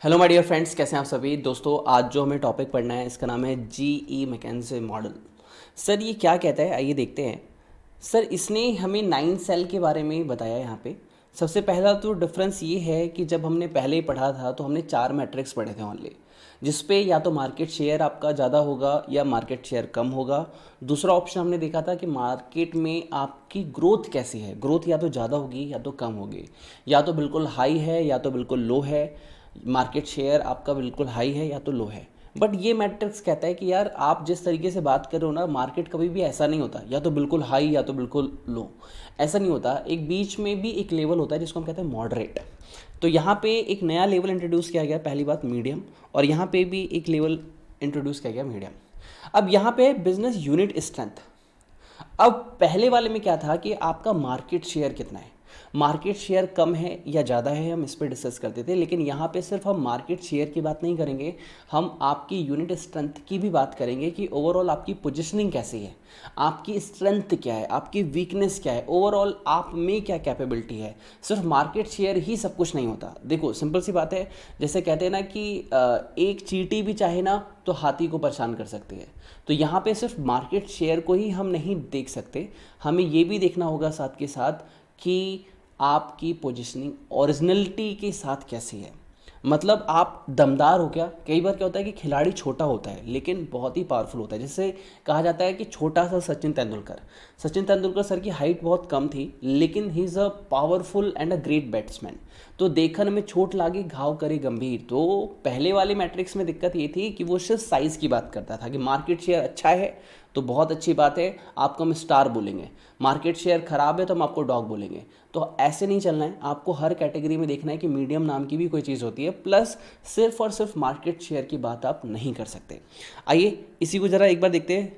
Hello my dear friends, कैसे हैं आप सभी दोस्तों। आज जो हमें टॉपिक पढ़ना है इसका नाम है जीई मैकेन्से मॉडल। सर ये क्या कहता है, आइए देखते हैं। सर इसने हमें 9 सेल के बारे में बताया यहाँ पे। सबसे पहला तो डिफरेंस ये है कि जब हमने पहले ही पढ़ा था तो हमने 4 मैट्रिक्स पढ़े थे ओनली, जिस पे या तो मार्केट शेयर आपका ज़्यादा होगा या मार्केट शेयर कम होगा। दूसरा ऑप्शन हमने देखा था कि मार्केट में आपकी ग्रोथ कैसी है, ग्रोथ या तो ज़्यादा होगी या तो कम होगी, या तो बिल्कुल हाई है या तो बिल्कुल लो है। मार्केट शेयर आपका बिल्कुल हाई है या तो लो है। बट ये मैट्रिक्स कहता है कि यार आप जिस तरीके से बात कर रहे हो ना, मार्केट कभी भी ऐसा नहीं होता या तो बिल्कुल हाई या तो बिल्कुल लो, ऐसा नहीं होता। एक बीच में भी एक लेवल होता है जिसको हम कहते हैं मॉडरेट। तो यहाँ पे एक नया लेवल इंट्रोड्यूस किया गया, पहली बात मीडियम, और यहाँ पे भी एक लेवल इंट्रोड्यूस किया गया मीडियम। अब यहाँ पे बिजनेस यूनिट स्ट्रेंथ। अब पहले वाले में क्या था कि आपका मार्केट शेयर कितना है, मार्केट शेयर कम है या ज़्यादा है, हम इस पर डिस्कस करते थे। लेकिन यहाँ पे सिर्फ हम मार्केट शेयर की बात नहीं करेंगे, हम आपकी यूनिट स्ट्रेंथ की भी बात करेंगे कि ओवरऑल आपकी पोजीशनिंग कैसी है, आपकी स्ट्रेंथ क्या है, आपकी वीकनेस क्या है, ओवरऑल आप में क्या कैपेबिलिटी है। सिर्फ मार्केट शेयर ही सब कुछ नहीं होता। देखो सिंपल सी बात है, जैसे कहते हैं ना कि एक चींटी भी चाहे ना तो हाथी को परेशान कर सकती है। तो यहाँ पे सिर्फ मार्केट शेयर को ही हम नहीं देख सकते, हमें ये भी देखना होगा साथ के साथ कि आपकी पोजीशनिंग ओरिजिनलिटी के साथ कैसी है। मतलब आप दमदार हो क्या। कई बार क्या होता है कि खिलाड़ी छोटा होता है लेकिन बहुत ही पावरफुल होता है। जैसे कहा जाता है कि छोटा सा सचिन तेंदुलकर सर की हाइट बहुत कम थी लेकिन he is a powerful and a great batsman. तो देखन में चोट लागे घाव करे गंभीर। तो पहले वाले मैट्रिक्स में दिक्कत ये थी कि वो सिर्फ साइज़ की बात करता था कि मार्केट शेयर अच्छा है तो बहुत अच्छी बात है, आपको हम स्टार बोलेंगे। मार्केट शेयर खराब है तो हम आपको डॉग बोलेंगे। तो ऐसे नहीं चलना है, आपको हर कैटेगरी में देखना है कि मीडियम नाम की भी कोई चीज़ होती है। प्लस सिर्फ और सिर्फ मार्केट शेयर की बात आप नहीं कर सकते। आइए इसी को ज़रा एक बार देखते हैं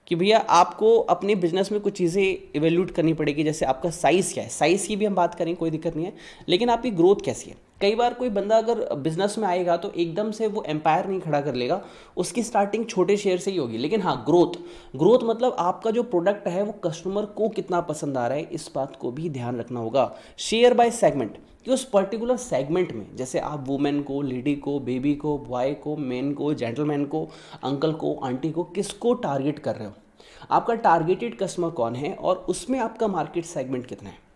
कि भैया आपको अपने बिजनेस में कुछ चीज़ें इवेल्यूट करनी पड़ेगी। जैसे आपका साइज़ क्या है, साइज़ की भी हम बात करें, कोई दिक्कत नहीं है। लेकिन आपकी ग्रोथ कैसी है। कई बार कोई बंदा अगर बिजनेस में आएगा तो एकदम से वो एम्पायर नहीं खड़ा कर लेगा, उसकी स्टार्टिंग छोटे शेयर से ही होगी। लेकिन हाँ, ग्रोथ ग्रोथ मतलब आपका जो प्रोडक्ट है वो कस्टमर को कितना पसंद आ रहा है, इस बात को भी ध्यान रखना होगा। शेयर बाय सेगमेंट, कि उस पर्टिकुलर सेगमेंट में जैसे आप वुमेन को, लेडी को, बेबी को, बॉय को, मैन को, जेंटलमैन को, अंकल को, आंटी को, किसको टारगेट कर रहे हो, आपका टारगेटेड कस्टमर कौन है और उसमें आपका मार्केट सेगमेंट कितना है।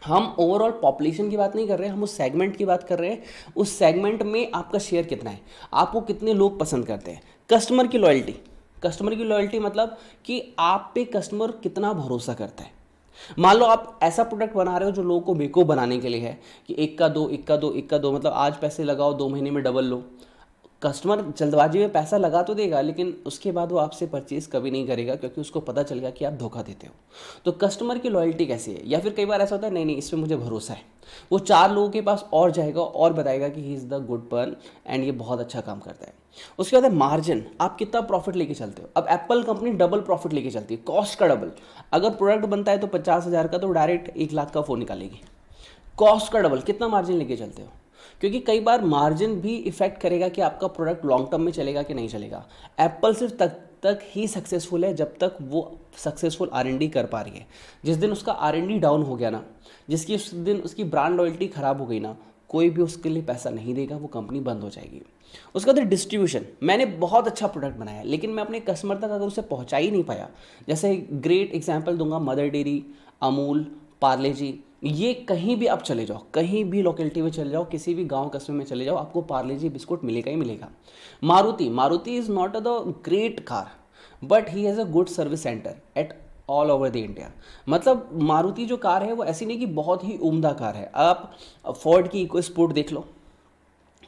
हम ओवरऑल पॉपुलेशन की बात नहीं कर रहे हैं, हम उस सेगमेंट की बात कर रहे हैं। उस सेगमेंट में आपका शेयर कितना है, आपको कितने लोग पसंद करते हैं। कस्टमर की लॉयल्टी मतलब कि आप पे कस्टमर कितना भरोसा करता है। मान लो आप ऐसा प्रोडक्ट बना रहे हो जो लोगों को बेवकूफ़ बनाने के लिए है कि एक का दो, एक का दो, एक का दो, मतलब आज पैसे लगाओ 2 महीने में डबल लो। कस्टमर जल्दबाजी में पैसा लगा तो देगा लेकिन उसके बाद वो आपसे परचेज कभी नहीं करेगा क्योंकि उसको पता चल गया कि आप धोखा देते हो। तो कस्टमर की लॉयल्टी कैसी है। या फिर कई बार ऐसा होता है नहीं नहीं इस पर मुझे भरोसा है, वो 4 लोगों के पास और जाएगा और बताएगा कि ही इज़ द गुड पर्न एंड ये बहुत अच्छा काम करता है। उसके बाद है मार्जिन, आप कितना प्रॉफिट लेके चलते हो। अब एप्पल कंपनी डबल प्रॉफिट लेके चलती है, कॉस्ट का डबल। अगर प्रोडक्ट बनता है तो 50,000 का, तो डायरेक्ट 1 लाख का फ़ोन निकालेगी। कॉस्ट का डबल, कितना मार्जिन लेके चलते हो। क्योंकि कई बार मार्जिन भी इफेक्ट करेगा कि आपका प्रोडक्ट लॉन्ग टर्म में चलेगा कि नहीं चलेगा। एप्पल सिर्फ तक ही सक्सेसफुल है जब तक वो सक्सेसफुल R&D कर पा रही है। जिस दिन उसका R&D डाउन हो गया ना, जिसकी उस दिन उसकी ब्रांड लॉयल्टी खराब हो गई ना, कोई भी उसके लिए पैसा नहीं देगा, वो कंपनी बंद हो जाएगी। उसका तो डिस्ट्रीब्यूशन, मैंने बहुत अच्छा प्रोडक्ट बनाया लेकिन मैं अपने कस्टमर तक अगर उसे पहुंचा ही नहीं पाया। जैसे ग्रेट एग्जांपल दूंगा, मदर डेयरी, अमूल, पार्ले जी, ये कहीं भी आप चले जाओ, कहीं भी लोकेलिटी में चले जाओ, किसी भी गांव कस्बे में चले जाओ, आपको पार्ले जी बिस्कुट मिलेगा ही मिलेगा। Maruti is not a the great car but he has a good service centre at all over the India. मतलब मारुति जो कार है वो ऐसी नहीं कि बहुत ही उम्दा कार है। आप फोर्ड की इको स्पोर्ट देख लो,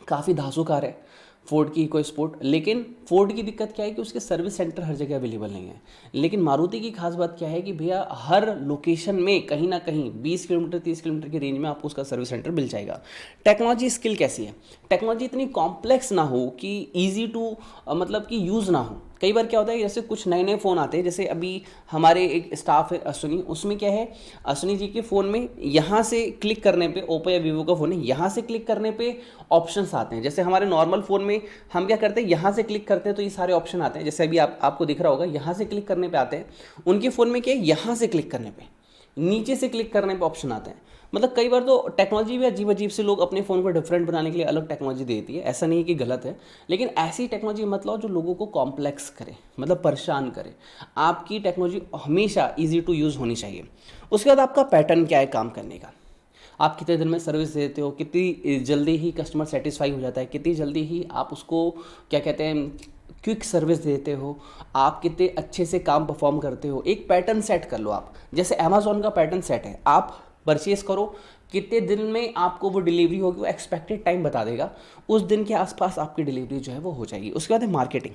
काफ़ी धांसू कार है फोर्ड की इको स्पोर्ट। लेकिन फोर्ड की दिक्कत क्या है कि उसके सर्विस सेंटर हर जगह अवेलेबल नहीं है। लेकिन मारुति की खास बात क्या है कि भैया हर लोकेशन में कहीं ना कहीं 20 किलोमीटर 30 किलोमीटर की रेंज में आपको उसका सर्विस सेंटर मिल जाएगा। टेक्नोलॉजी स्किल कैसी है, टेक्नोलॉजी इतनी कॉम्प्लेक्स ना हो कि ईजी टू मतलब कि यूज़ ना हो। कई बार क्या होता है जैसे कुछ नए नए फ़ोन आते हैं, जैसे अभी हमारे एक स्टाफ है अश्विनी, उसमें क्या है, अश्विनी जी के फ़ोन में यहाँ से क्लिक करने पे, ओप्पो या वीवो का फ़ोन है, यहाँ से क्लिक करने पे ऑप्शंस आते हैं। जैसे हमारे नॉर्मल फ़ोन में हम क्या करते हैं, यहाँ से क्लिक करते हैं तो ये सारे ऑप्शन आते हैं। जैसे अभी आपको दिख रहा होगा, यहाँ से क्लिक करने पे आते हैं। उनके फ़ोन में क्या है, यहाँ से क्लिक करने पे, नीचे से क्लिक करने पे ऑप्शन आते हैं। मतलब कई बार तो टेक्नोलॉजी भी अजीब अजीब से लोग अपने फ़ोन को डिफरेंट बनाने के लिए अलग टेक्नोलॉजी देती है, ऐसा नहीं है कि गलत है, लेकिन ऐसी टेक्नोलॉजी मत लाओ जो लोगों को कॉम्प्लेक्स करे, मतलब परेशान करे। आपकी टेक्नोलॉजी हमेशा ईजी टू यूज़ होनी चाहिए। उसके बाद आपका पैटर्न क्या है काम करने का, आप कितने दिन में सर्विस देते हो, कितनी जल्दी ही कस्टमर सेटिस्फाई हो जाता है, कितनी जल्दी ही आप उसको क्या कहते हैं क्विक सर्विस देते हो, आप कितने अच्छे से काम परफॉर्म करते हो। एक पैटर्न सेट कर लो आप, जैसे अमेजोन का पैटर्न सेट है, आप परचेस करो, कितने दिन में आपको वो डिलीवरी होगी, वो एक्सपेक्टेड टाइम बता देगा, उस दिन के आसपास आपकी डिलीवरी जो है वो हो जाएगी। उसके बाद है मार्केटिंग।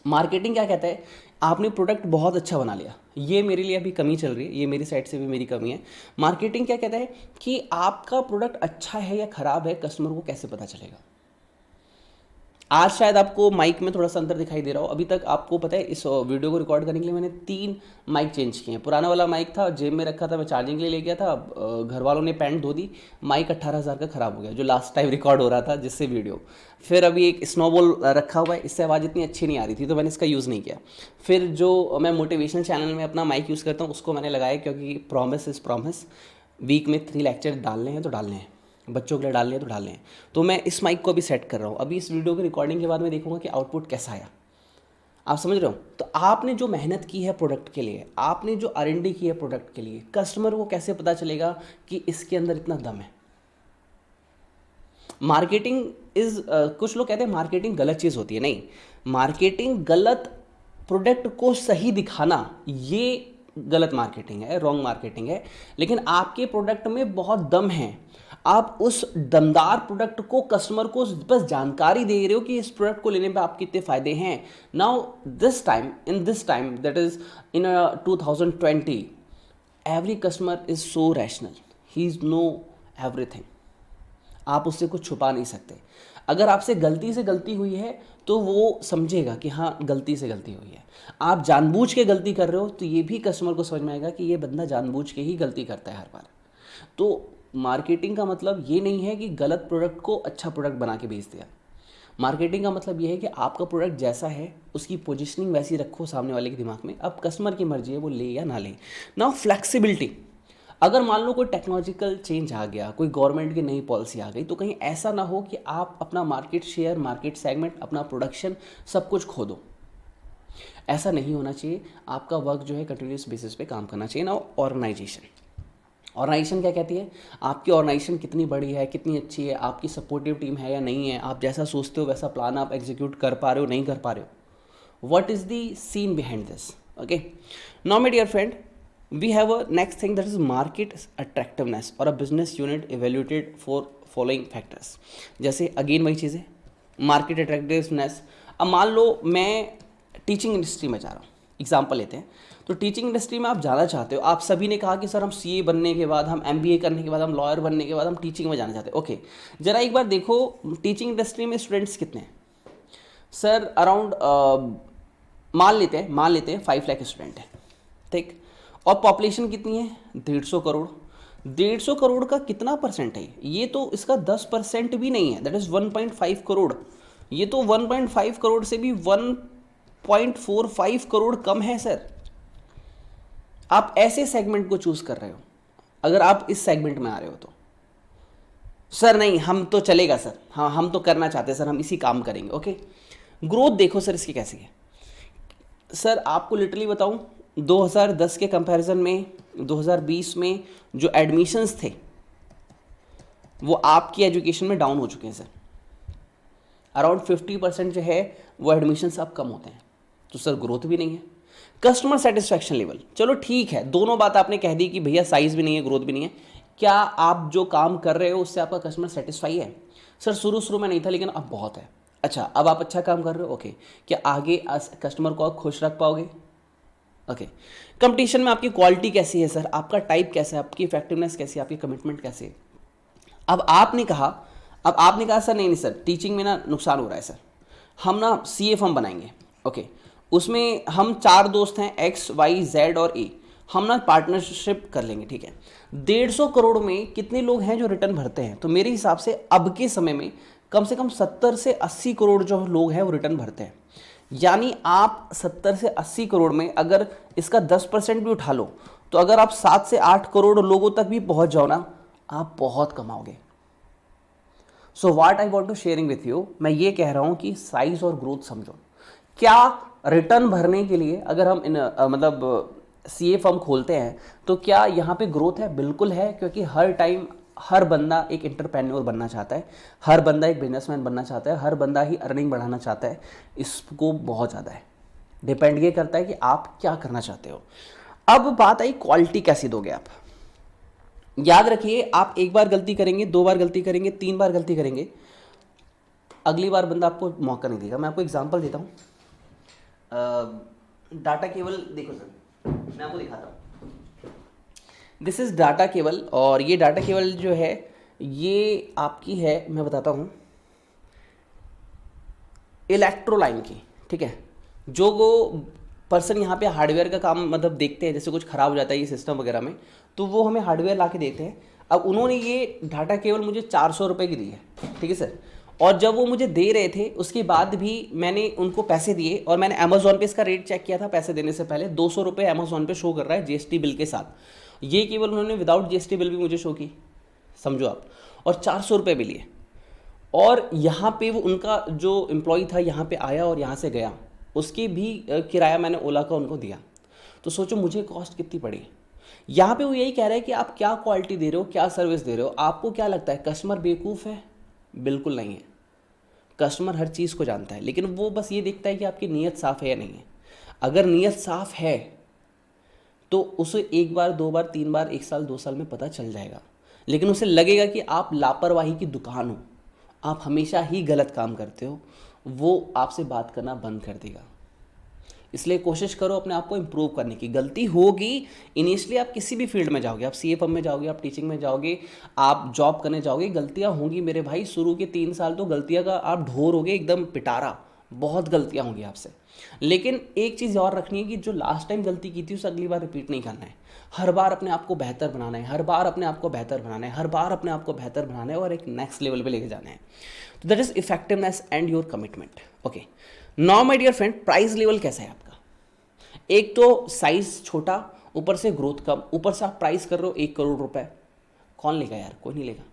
मार्केटिंग क्या कहता है, आपने प्रोडक्ट बहुत अच्छा बना लिया, ये मेरे लिए अभी कमी चल रही है, ये मेरी साइड से भी मेरी कमी है। मार्केटिंग क्या कहता है कि आपका प्रोडक्ट अच्छा है या ख़राब है, कस्टमर को कैसे पता चलेगा। आज शायद आपको माइक में थोड़ा सा अंतर दिखाई दे रहा हो। अभी तक आपको पता है इस वीडियो को रिकॉर्ड करने के लिए मैंने 3 माइक चेंज किए हैं। पुराना वाला माइक था, जेब में रखा था, मैं चार्जिंग के लिए ले गया था, घर वालों ने पैंट धो दी, माइक 18,000 का ख़राब हो गया, जो लास्ट टाइम रिकॉर्ड हो रहा था जिससे वीडियो। फिर अभी एक स्नोबॉल रखा हुआ है, इससे आवाज़ इतनी अच्छी नहीं आ रही थी तो मैंने इसका यूज़ नहीं किया। फिर जो मैं मोटिवेशनल चैनल में अपना माइक यूज़ करता हूँ उसको मैंने लगाया, क्योंकि प्रॉमिस इज़ प्रॉमिस, वीक में 3 लेक्चर डालने हैं तो डालने हैं, बच्चों के लिए डालने हैं तो डालने हैं। तो मैं इस माइक को भी सेट कर रहा हूँ। अभी इस वीडियो की रिकॉर्डिंग के बाद मैं देखूंगा कि आउटपुट कैसा आया। आप समझ रहे हो। तो आपने जो मेहनत की है प्रोडक्ट के लिए, आपने जो R&D की है प्रोडक्ट के लिए, कस्टमर को कैसे पता चलेगा कि इसके अंदर इतना दम है। मार्केटिंग इज कुछ लोग कहते हैं मार्केटिंग गलत चीज़ होती है, नहीं, मार्केटिंग गलत प्रोडक्ट को सही दिखाना ये गलत मार्केटिंग है, रॉन्ग मार्केटिंग है। लेकिन आपके प्रोडक्ट में बहुत दम है, आप उस दमदार प्रोडक्ट को कस्टमर को बस जानकारी दे रहे हो कि इस प्रोडक्ट को लेने पे आपके कितने फायदे हैं। Now this time that is in 2020, every customer is so rational, he is know everything. आप उससे कुछ छुपा नहीं सकते। अगर आपसे गलती से गलती हुई है तो वो समझेगा कि हाँ गलती से गलती हुई है। आप जानबूझ के गलती कर रहे हो तो ये भी कस्टमर को समझ में आएगा कि ये बंदा जानबूझ के ही गलती करता है हर बार। तो मार्केटिंग का मतलब ये नहीं है कि गलत प्रोडक्ट को अच्छा प्रोडक्ट बना के बेच दिया। मार्केटिंग का मतलब ये है कि आपका प्रोडक्ट जैसा है उसकी पोजीशनिंग वैसी रखो सामने वाले के दिमाग में। अब कस्टमर की मर्जी है वो ले या ना ले। नाउ फ्लेक्सिबिलिटी, अगर मान लो कोई टेक्नोलॉजिकल चेंज आ गया, कोई गवर्नमेंट की नई पॉलिसी आ गई, तो कहीं ऐसा ना हो कि आप अपना मार्केट शेयर, मार्केट सेगमेंट, अपना प्रोडक्शन सब कुछ खो दो। ऐसा नहीं होना चाहिए। आपका वर्क जो है कंटिन्यूस बेसिस पे काम करना चाहिए। ना ऑर्गेनाइजेशन क्या कहती है, आपकी ऑर्गेनाइजेशन कितनी बड़ी है, कितनी अच्छी है, आपकी सपोर्टिव टीम है या नहीं है, आप जैसा सोचते हो वैसा प्लान आप एग्जीक्यूट कर पा रहे हो नहीं कर पा रहे हो। What is the scene behind this. Okay, now my dear friend, we have a next thing, that is market attractiveness or a business unit evaluated for following factors। जैसे अगेन वही चीज़ है, मार्केट अट्रैक्टिवनेस। अब मान लो मैं teaching industry में जा रहा हूँ, एग्जांपल लेते हैं। तो टीचिंग इंडस्ट्री में आप जाना चाहते हो, आप सभी ने कहा कि सर हम CA बनने के बाद, हम MBA करने के बाद, हम लॉयर बनने के बाद हम टीचिंग में जाना चाहते हैं। ओके, जरा एक बार देखो टीचिंग इंडस्ट्री में स्टूडेंट्स कितने हैं। सर अराउंड मान लेते हैं 5 लाख स्टूडेंट है, ठीक। और पॉपुलेशन कितनी है, 150 करोड़। 150 करोड़ का कितना परसेंट है, ये तो इसका 10% भी नहीं है, दैट इज 1.5 करोड़। ये तो 1.5 करोड़ से भी 1.45 करोड़ कम है सर। आप ऐसे सेगमेंट को चूज कर रहे हो। अगर आप इस सेगमेंट में आ रहे हो तो सर नहीं हम तो चलेगा सर, हाँ हम तो करना चाहते हैं सर, हम इसी काम करेंगे। ओके, ग्रोथ देखो सर इसकी कैसी है। सर आपको लिटरली बताऊं, 2010 के कंपैरिजन में 2020 में जो एडमिशन्स थे वो आपकी एजुकेशन में डाउन हो चुके हैं सर। अराउंड 50% जो है वो एडमिशन्स अब कम होते हैं। तो सर ग्रोथ भी नहीं है। कस्टमर सेटिस्फैक्शन लेवल, चलो ठीक है, दोनों बात आपने कह दी कि भैया साइज भी नहीं है, ग्रोथ भी नहीं है। क्या आप जो काम कर रहे हो उससे आपका कस्टमर सेटिस्फाई है। सर शुरू में नहीं था लेकिन अब बहुत है। अच्छा, अब आप अच्छा काम कर रहे हो। ओके, क्या आगे कस्टमर को आप खुश रख पाओगे। ओके, कंपटीशन में आपकी क्वालिटी कैसी है सर, आपका टाइप कैसा है, आपकी इफेक्टिवनेस कैसी है, आपकी कमिटमेंट कैसी है। अब आपने कहा सर नहीं सर टीचिंग में ना नुकसान हो रहा है सर, हम ना CA फॉर्म बनाएंगे। ओके, उसमें हम 4 दोस्त हैं X Y Z और A, हम ना पार्टनरशिप कर लेंगे, ठीक है। 150 करोड़ में कितने लोग हैं जो रिटर्न भरते हैं। तो मेरे हिसाब से अब के समय में कम से कम 70 से 80 करोड़ जो लोग हैं वो रिटर्न भरते हैं। यानी आप 70 से 80 करोड़ में अगर इसका 10% भी उठा लो तो अगर आप 7 से 8 करोड़ लोगों तक भी पहुंच जाओ ना, आप बहुत कमाओगे। So what I want to sharing with you, मैं ये कह रहा हूं कि साइज और ग्रोथ समझो। क्या रिटर्न भरने के लिए अगर हम मतलब सीए फर्म खोलते हैं तो क्या यहाँ पे ग्रोथ है? बिल्कुल है, क्योंकि हर टाइम हर बंदा एक एंटरप्रेन्योर बनना चाहता है, हर बंदा एक बिजनेसमैन बनना चाहता है, हर बंदा ही अर्निंग बढ़ाना चाहता है। इसको बहुत ज़्यादा है, डिपेंड ये करता है कि आप क्या करना चाहते हो। अब बात आई क्वालिटी कैसी दोगे आप। याद रखिए, आप एक बार गलती करेंगे, 2 बार गलती करेंगे, 3 बार गलती करेंगे, अगली बार बंदा आपको मौका नहीं देगा। मैं आपको एग्जांपल देता हूँ। डाटा केबल देखो सर, मैं आपको दिखाता हूँ। दिस इज़ डाटा केबल, और ये डाटा केबल जो है ये आपकी है, मैं बताता हूँ, इलेक्ट्रोलाइन की, ठीक है। जो वो पर्सन यहाँ पे हार्डवेयर का काम मतलब देखते हैं, जैसे कुछ ख़राब हो जाता है ये सिस्टम वगैरह में, तो वो हमें हार्डवेयर ला के देते हैं। अब उन्होंने ये डाटा केबल मुझे 400 रुपये की दी है, ठीक है सर। और जब वो मुझे दे रहे थे उसके बाद भी मैंने उनको पैसे दिए, और मैंने अमेजोन पे इसका रेट चेक किया था पैसे देने से पहले। 200 रुपये अमेजोन पे शो कर रहा है जीएसटी बिल के साथ। ये केबल उन्होंने विदाउट जीएसटी बिल भी मुझे शो की, समझो आप, और 400 रुपये भी लिए। और यहाँ पे वो उनका जो एम्प्लॉय था यहाँ पे आया और यहाँ से गया, उसकी भी किराया मैंने ओला का उनको दिया। तो सोचो मुझे कॉस्ट कितनी पड़ी। यहाँ पे वो यही कह रहा है कि आप क्या क्वालिटी दे रहे हो, क्या सर्विस दे रहे हो। आपको क्या लगता है कस्टमर बेवकूफ़ है? बिल्कुल नहीं है। कस्टमर हर चीज़ को जानता है, लेकिन वो बस ये देखता है कि आपकी नीयत साफ़ है या नहीं है। अगर नीयत साफ़ है तो उसे एक बार, 2 बार, 3 बार, 1 साल, 2 साल में पता चल जाएगा। लेकिन उसे लगेगा कि आप लापरवाही की दुकान हो, आप हमेशा ही गलत काम करते हो, वो आपसे बात करना बंद कर देगा। इसलिए कोशिश करो अपने आप को इम्प्रूव करने की। गलती होगी इनिशियली, आप किसी भी फील्ड में जाओगे, आप सीए फर्म में जाओगे, आप टीचिंग में जाओगे, आप जॉब करने जाओगे, गलतियां होंगी मेरे भाई। शुरू के 3 साल तो गलतियां का आप ढोर होगे एकदम पिटारा, बहुत गलतियां होंगी आपसे। लेकिन एक चीज़ और रखनी है कि जो लास्ट टाइम गलती की थी उसे अगली बार रिपीट नहीं करना है। हर बार अपने आप को बेहतर बनाना है, हर बार अपने आप को बेहतर बनाना है, हर बार अपने आप को बेहतर बनाना है, और एक नेक्स्ट लेवल पे लेके जाना है। तो that is effectiveness and your commitment. Okay, now my dear friend, price level कैसा है आपका? एक तो साइज छोटा, ऊपर से ग्रोथ कम, ऊपर से आप प्राइस कर रहे हो 1 करोड़ रुपए। कौन लेगा यार? कोई नहीं लेगा।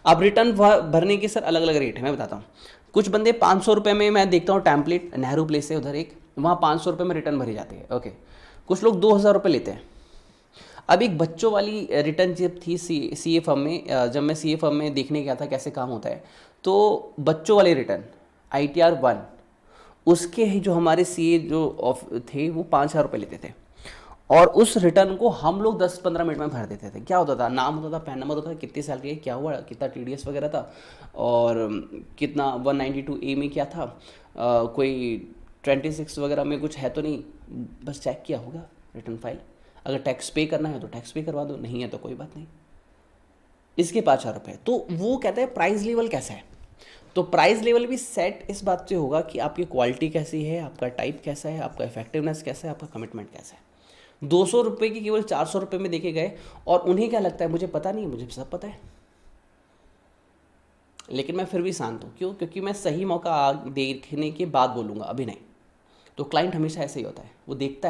अब रिटर्न भरने के सर अलग अलग रेट है, मैं बताता हूँ। कुछ बंदे 500 रुपये में, मैं देखता हूँ टैंपलेट नेहरू प्लेस है उधर एक, वहाँ 500 रुपये में रिटर्न भरी जाती है। ओके, कुछ लोग 2000 रुपये लेते हैं। अब एक बच्चों वाली रिटर्न जब थी सी ए फर्म में, जब मैं सी ए फर्म में देखने गया था कैसे काम होता है, तो बच्चों वाले रिटर्न ITR 1, उसके ही जो हमारे सीए जो थे वो 5,000 रुपये लेते थे, और उस रिटर्न को हम लोग 10-15 मिनट में भर देते थे। क्या होता था? नाम होता था, पैन नंबर होता था, कितने साल के, क्या हुआ, कितना TDS वगैरह था, और कितना 192A में क्या था, कोई 26 वगैरह में कुछ है तो नहीं, बस चेक किया होगा रिटर्न फाइल। अगर टैक्स पे करना है तो टैक्स पे करवा दो, नहीं है तो कोई बात नहीं। इसके 5,000 रुपये। तो वो कहते हैं प्राइस लेवल कैसा है। तो प्राइस लेवल भी सेट इस बात से होगा कि आपकी क्वालिटी कैसी है, आपका टाइप कैसा है, आपका इफेक्टिवनेस कैसा है, आपका कमिटमेंट कैसा है। 200 रुपये की केवल 400 रुपये में देखे गए, और उन्हें क्या लगता है मुझे पता नहीं, मुझे सब पता है, लेकिन मैं फिर भी शांत हूँ। क्यों? क्योंकि मैं सही मौका देखने के बाद बोलूँगा, अभी नहीं। तो क्लाइंट हमेशा ऐसे ही होता है, वो देखता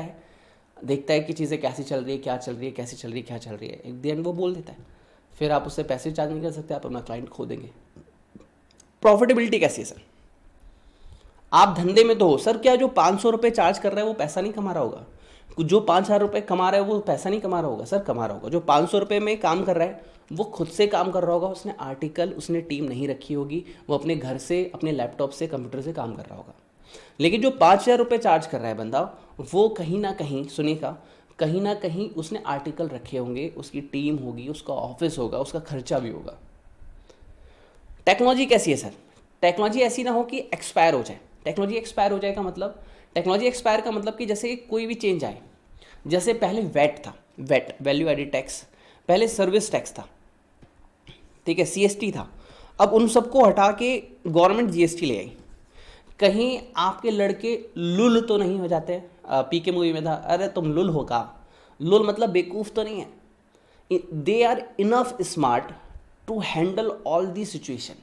है कि चीज़ें कैसी चल रही है, क्या चल रही है, कैसी चल रही है, क्या चल रही है, एक दिन वो बोल देता है। फिर आप उससे पैसे चार्ज नहीं कर सकते, आप अपना क्लाइंट खो देंगे। प्रॉफिटेबिलिटी कैसी है सर? आप धंधे में तो हो सर, क्या जो 500 रुपये चार्ज कर रहा है वो पैसा नहीं कमा रहा होगा? जो 5,000 रुपये कमा रहा है वो पैसा नहीं कमा रहा होगा? सर कमा रहा होगा। जो 500 रुपये में काम कर रहा है वो खुद से काम कर रहा होगा, उसने आर्टिकल, उसने टीम नहीं रखी होगी, वो अपने घर से, अपने लैपटॉप से, कंप्यूटर से काम कर रहा होगा। लेकिन जो 5,000 रुपये चार्ज कर रहा है बंदा, वो कहीं ना कहीं, सुनिएगा, कहीं ना कहीं उसने आर्टिकल रखे होंगे, उसकी टीम होगी, उसका ऑफिस होगा, उसका खर्चा भी होगा। टेक्नोलॉजी कैसी है सर? टेक्नोलॉजी ऐसी ना हो कि एक्सपायर हो जाए। टेक्नोलॉजी एक्सपायर हो जाए का मतलब, टेक्नोलॉजी एक्सपायर का मतलब कि जैसे कोई भी चेंज आए, जैसे पहले वैट था, वैट वैल्यू एडेड टैक्स, पहले सर्विस टैक्स था, ठीक है, CST था। अब उन सबको हटा के गवर्नमेंट GST ले आई। कहीं आपके लड़के लुल तो नहीं हो जाते? PK मूवी में था, अरे तुम लुल हो का? लुल मतलब बेवकूफ़ तो नहीं है। They are enough smart to handle all the situation.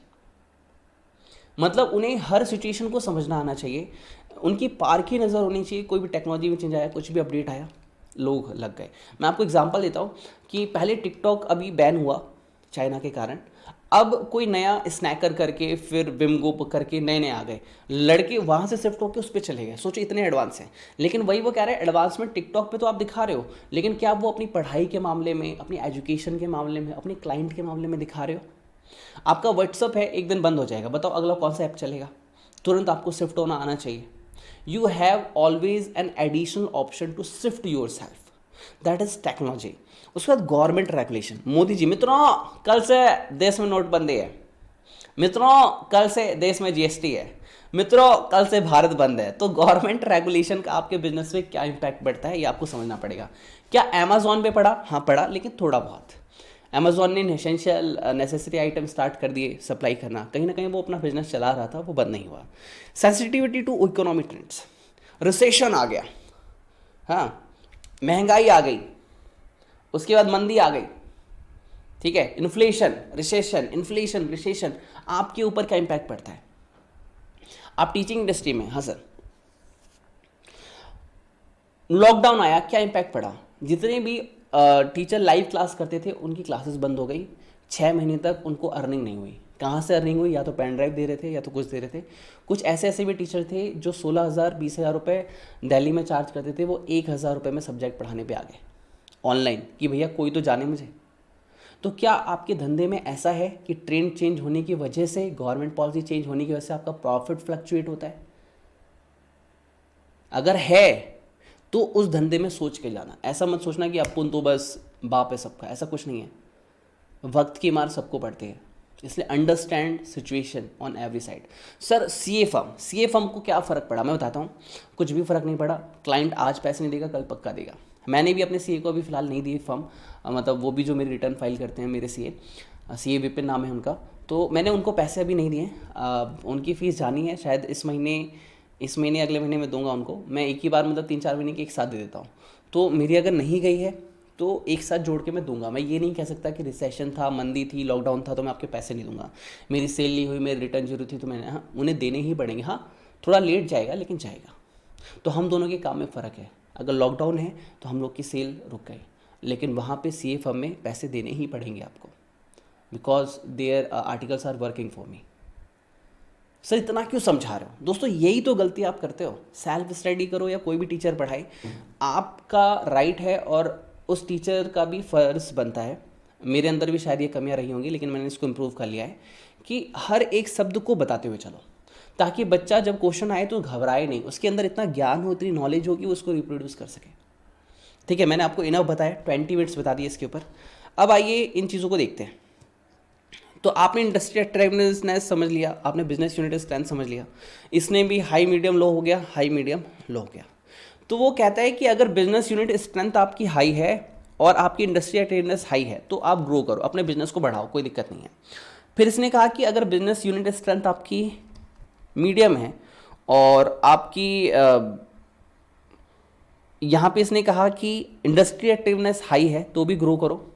मतलब उन्हें हर सिचुएशन को समझना आना चाहिए, उनकी पार की नज़र होनी चाहिए। कोई भी टेक्नोलॉजी में चेंज आया, कुछ भी अपडेट आया, लोग लग गए। मैं आपको एग्जांपल देता हूँ कि पहले टिकटॉक अभी बैन हुआ चाइना के कारण, अब कोई नया स्नैकर करके फिर विमगो करके नए नए आ गए, लड़के वहाँ से शिफ्ट होकर उस पर चले गए। सोचो इतने एडवांस हैं, लेकिन वही वो कह रहे हैं एडवांसमेंट टिकटॉक पे तो आप दिखा रहे हो, लेकिन क्या वो अपनी पढ़ाई के मामले में, अपनी एजुकेशन के मामले में, अपने क्लाइंट के मामले में दिखा रहे हो? आपका व्हाट्सअप है, एक दिन बंद हो जाएगा, बताओ अगला कौन सा ऐप चलेगा? तुरंत आपको शिफ्ट होना आना चाहिए। You have always an additional option to shift yourself, that is technology. उसके बाद गवर्नमेंट रेगुलेशन। मोदी जी, मित्रों कल से देश में नोटबंदी है, मित्रों कल से देश में जीएसटी है, मित्रों कल से भारत बंद है। तो गवर्नमेंट रेगुलेशन का आपके बिजनेस पे क्या इंपैक्ट पड़ता है ये आपको समझना पड़ेगा। क्या अमेजोन पे पड़ा? हाँ पड़ा, लेकिन थोड़ा बहुत। अमेजोन ने एसेंशियल नेसेसरी आइटम स्टार्ट कर दिए सप्लाई करना, कहीं ना कहीं वो अपना बिजनेस चला रहा था, वो बंद नहीं हुआ। Sensitivity to economic trends, recession आ गया, हाँ महंगाई आ गई, उसके बाद मंदी आ गई, ठीक है, इन्फ्लेशन रिसेशन, इन्फ्लेशन रिसेशन, आपके ऊपर क्या इंपैक्ट पड़ता है? आप टीचिंग इंडस्ट्री में, हाँ सर, लॉकडाउन आया, क्या इंपैक्ट पड़ा? जितने भी टीचर लाइव क्लास करते थे उनकी क्लासेस बंद हो गई, 6 महीने तक उनको अर्निंग नहीं हुई। कहाँ से अर्निंग हुई? या तो पेन ड्राइव दे रहे थे या तो कुछ दे रहे थे। कुछ ऐसे ऐसे भी टीचर थे जो 16,000 20,000 रुपये दिल्ली में चार्ज करते थे, वो 1,000 रुपये में सब्जेक्ट पढ़ाने पे आ गए ऑनलाइन, कि भैया कोई तो जाने मुझे। तो क्या आपके धंधे में ऐसा है कि ट्रेंड चेंज होने की वजह से, गवर्नमेंट पॉलिसी चेंज होने की वजह से आपका प्रॉफिट फ्लक्चुएट होता है? अगर है तो उस धंधे में सोच के जाना। ऐसा मत सोचना कि अपन तो बस बाप है सबका, ऐसा कुछ नहीं है। वक्त की मार सबको पड़ती है, इसलिए understand situation on every side. Sir CA firm को क्या फ़र्क पड़ा? मैं बताता हूँ, कुछ भी फ़र्क नहीं पड़ा। क्लाइंट आज पैसे नहीं देगा, कल पक्का देगा। मैंने भी अपने सीए को अभी फ़िलहाल नहीं दी फर्म, मतलब वो भी जो मेरी रिटर्न फाइल करते हैं मेरे सीए विपिन नाम है उनका, तो मैंने उनको पैसे अभी नहीं दिए। उनकी फ़ीस जानी है, शायद इस महीने अगले महीने में दूंगा उनको। मैं एक ही बार मतलब 3-4 महीने की एक साथ दे देता हूँ। तो मेरी अगर नहीं गई है तो एक साथ जोड़ के मैं दूंगा। मैं ये नहीं कह सकता कि रिसेशन था, मंदी थी, लॉकडाउन था तो मैं आपके पैसे नहीं दूंगा। मेरी सेल नहीं हुई, मेरी रिटर्न जरूरी थी, तो मैंने, हाँ उन्हें देने ही पड़ेंगे। हाँ थोड़ा लेट जाएगा लेकिन जाएगा। तो हम दोनों के काम में फ़र्क है। अगर लॉकडाउन है तो हम लोग की सेल रुक गई, लेकिन वहाँ पे सीए फर्म में पैसे देने ही पड़ेंगे आपको, because their articles are working for me. Sir इतना क्यों समझा रहे हो? दोस्तों यही तो गलती आप करते हो। सेल्फ स्टडी करो या कोई भी टीचर पढ़ाए, आपका राइट है और उस टीचर का भी फ़र्ज़ बनता है। मेरे अंदर भी शायद ये कमियां रही होंगी, लेकिन मैंने इसको इम्प्रूव कर लिया है कि हर एक शब्द को बताते हुए चलो, ताकि बच्चा जब क्वेश्चन आए तो घबराए नहीं, उसके अंदर इतना ज्ञान हो, इतनी नॉलेज हो कि वो उसको रिप्रोड्यूस कर सके। ठीक है, मैंने आपको इनफ बताया, 20 मिनट्स बता दिए इसके ऊपर। अब आइए इन चीज़ों को देखते हैं। तो आपने इंडस्ट्री अट्रैक्टिवनेस समझ लिया, आपने बिजनेस यूनिट स्ट्रेंथ समझ लिया, इसने भी हाई मीडियम लो हो गया, हाई मीडियम लो हो गया। तो वो कहता है कि अगर बिजनेस यूनिट स्ट्रेंथ आपकी हाई है और आपकी इंडस्ट्री अट्रैक्टिवनेस हाई है तो आप ग्रो करो, अपने बिजनेस को बढ़ाओ, कोई दिक्कत नहीं है। फिर इसने कहा कि अगर बिजनेस यूनिट स्ट्रेंथ आपकी मीडियम है और आपकी यहाँ पे इसने कहा कि इंडस्ट्री एक्टिवनेस हाई है तो भी ग्रो करो,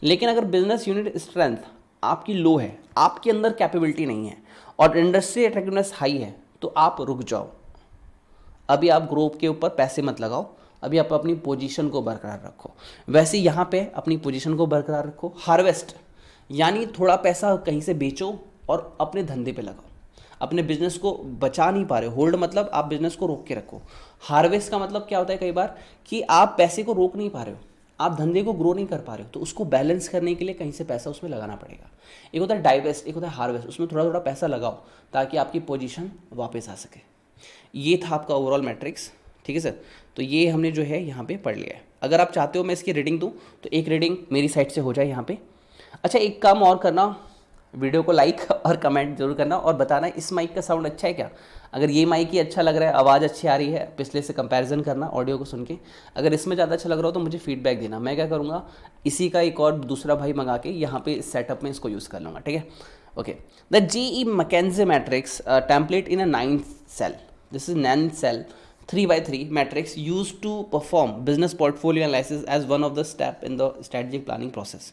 लेकिन अगर बिजनेस यूनिट स्ट्रेंथ आपकी लो है, आपके अंदर कैपेबिलिटी नहीं है और इंडस्ट्री अट्रैक्टिवनेस हाई है तो आप रुक जाओ। अभी आप ग्रोथ के ऊपर पैसे मत लगाओ, अभी आप अपनी पोजीशन को बरकरार रखो। वैसे यहाँ पे अपनी पोजीशन को बरकरार रखो। हार्वेस्ट यानी थोड़ा पैसा कहीं से बेचो और अपने धंधे पे लगाओ। अपने बिजनेस को बचा नहीं पा रहे हो, होल्ड मतलब आप बिजनेस को रोक के रखो। हार्वेस्ट का मतलब क्या होता है कई बार कि आप पैसे को रोक नहीं पा रहे हो, आप धंधे को ग्रो नहीं कर पा रहे हो, तो उसको बैलेंस करने के लिए कहीं से पैसा उसमें लगाना पड़ेगा। एक होता है डाइवेस्ट, एक होता है हार्वेस्ट, उसमें थोड़ा थोड़ा पैसा लगाओ ताकि आपकी पोजीशन वापस आ सके। ये था आपका ओवरऑल मैट्रिक्स, ठीक है सर। तो ये हमने जो है यहाँ पे पढ़ लिया है। अगर आप चाहते हो मैं इसकी रीडिंग दूँ तो एक रीडिंग मेरी साइड से हो जाए यहाँ पे। अच्छा एक काम और करना, वीडियो को लाइक और कमेंट जरूर करना और बताना इस माइक का साउंड अच्छा है क्या। अगर ये माइक ही अच्छा लग रहा है, आवाज़ अच्छी आ रही है, पिछले से कंपैरिजन करना ऑडियो को सुन के। अगर इसमें ज़्यादा अच्छा लग रहा हो तो मुझे फीडबैक देना। मैं क्या करूँगा, इसी का एक और दूसरा भाई मंगा के यहाँ पे सेटअप में इसको यूज़ कर लूँगा, ठीक है। Okay, the GE McKinsey matrix template in a 9 cell, this is 9 cell 3x3 matrix used to perform business portfolio analysis as one of the step in the strategic planning process.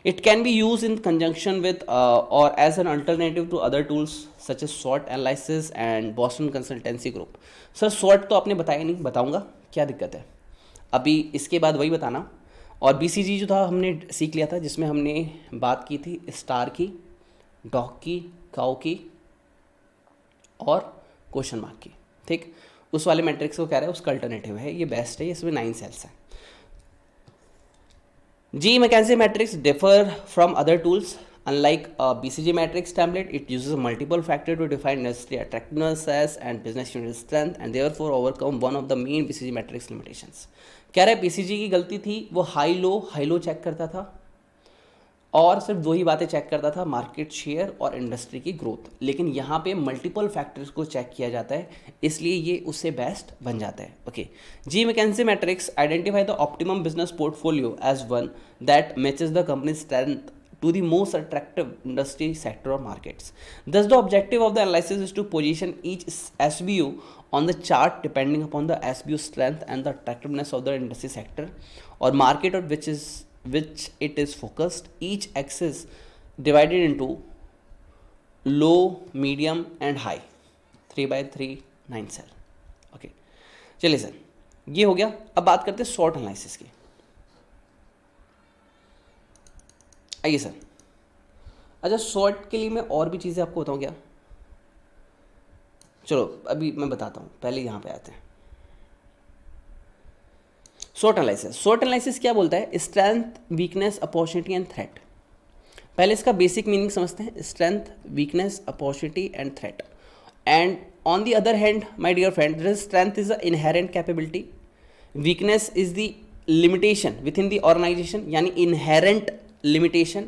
It can be used in conjunction with or as an alternative to other tools such as SWOT analysis and Boston Consultancy Group. Sir SWOT तो आपने बताया नहीं, बताऊंगा, क्या दिक्कत है। अभी इसके बाद वही बताना। और BCG जो था हमने सीख लिया था, जिसमें हमने बात की थी स्टार की, डॉग की, काउ की और क्वेश्चन मार्क की। ठीक, उस वाले मैट्रिक्स को कह रहा है, उसका अल्टरनेटिव है, ये बेस्ट है, इसमें 9 सेल्स हैं। G McKenzie matrix differ from other tools. Unlike a BCG matrix template, it uses multiple factors to define industry attractiveness and business unit strength and therefore overcome one of the main BCG matrix limitations. कह रहे BCG की गलती थी, वो high low check करता था और सिर्फ दो ही बातें चेक करता था, मार्केट शेयर और इंडस्ट्री की ग्रोथ। लेकिन यहाँ पे मल्टीपल फैक्टर्स को चेक किया जाता है, इसलिए ये उससे बेस्ट बन जाता है। Okay, G McKinsey matrix identify the optimum business portfolio as one that matches the company strength to the most attractive industry sector or markets. Thus, the objective of the analysis is to position each SBU on the chart depending upon the SBU strength and the attractiveness of the industry sector or market on which it is focused. Each axis divided into low, medium and high. 3x3 9 cell. Okay, चलिए sir, ये हो गया। अब बात करते हैं short analysis की। आइए सर, अच्छा शॉर्ट के लिए मैं और भी चीज़ें आपको बताऊँ क्या? चलो अभी मैं बताता हूँ, पहले यहाँ पे आते हैं। शॉर्ट एनालिसिस क्या बोलता है? Strength, weakness, opportunity and threat. पहले इसका बेसिक मीनिंग समझते हैं। Strength, weakness, opportunity and threat. And on the other hand my dear friend, strength is the inherent capability, weakness is the limitation within the organisation, यानी inherent limitation,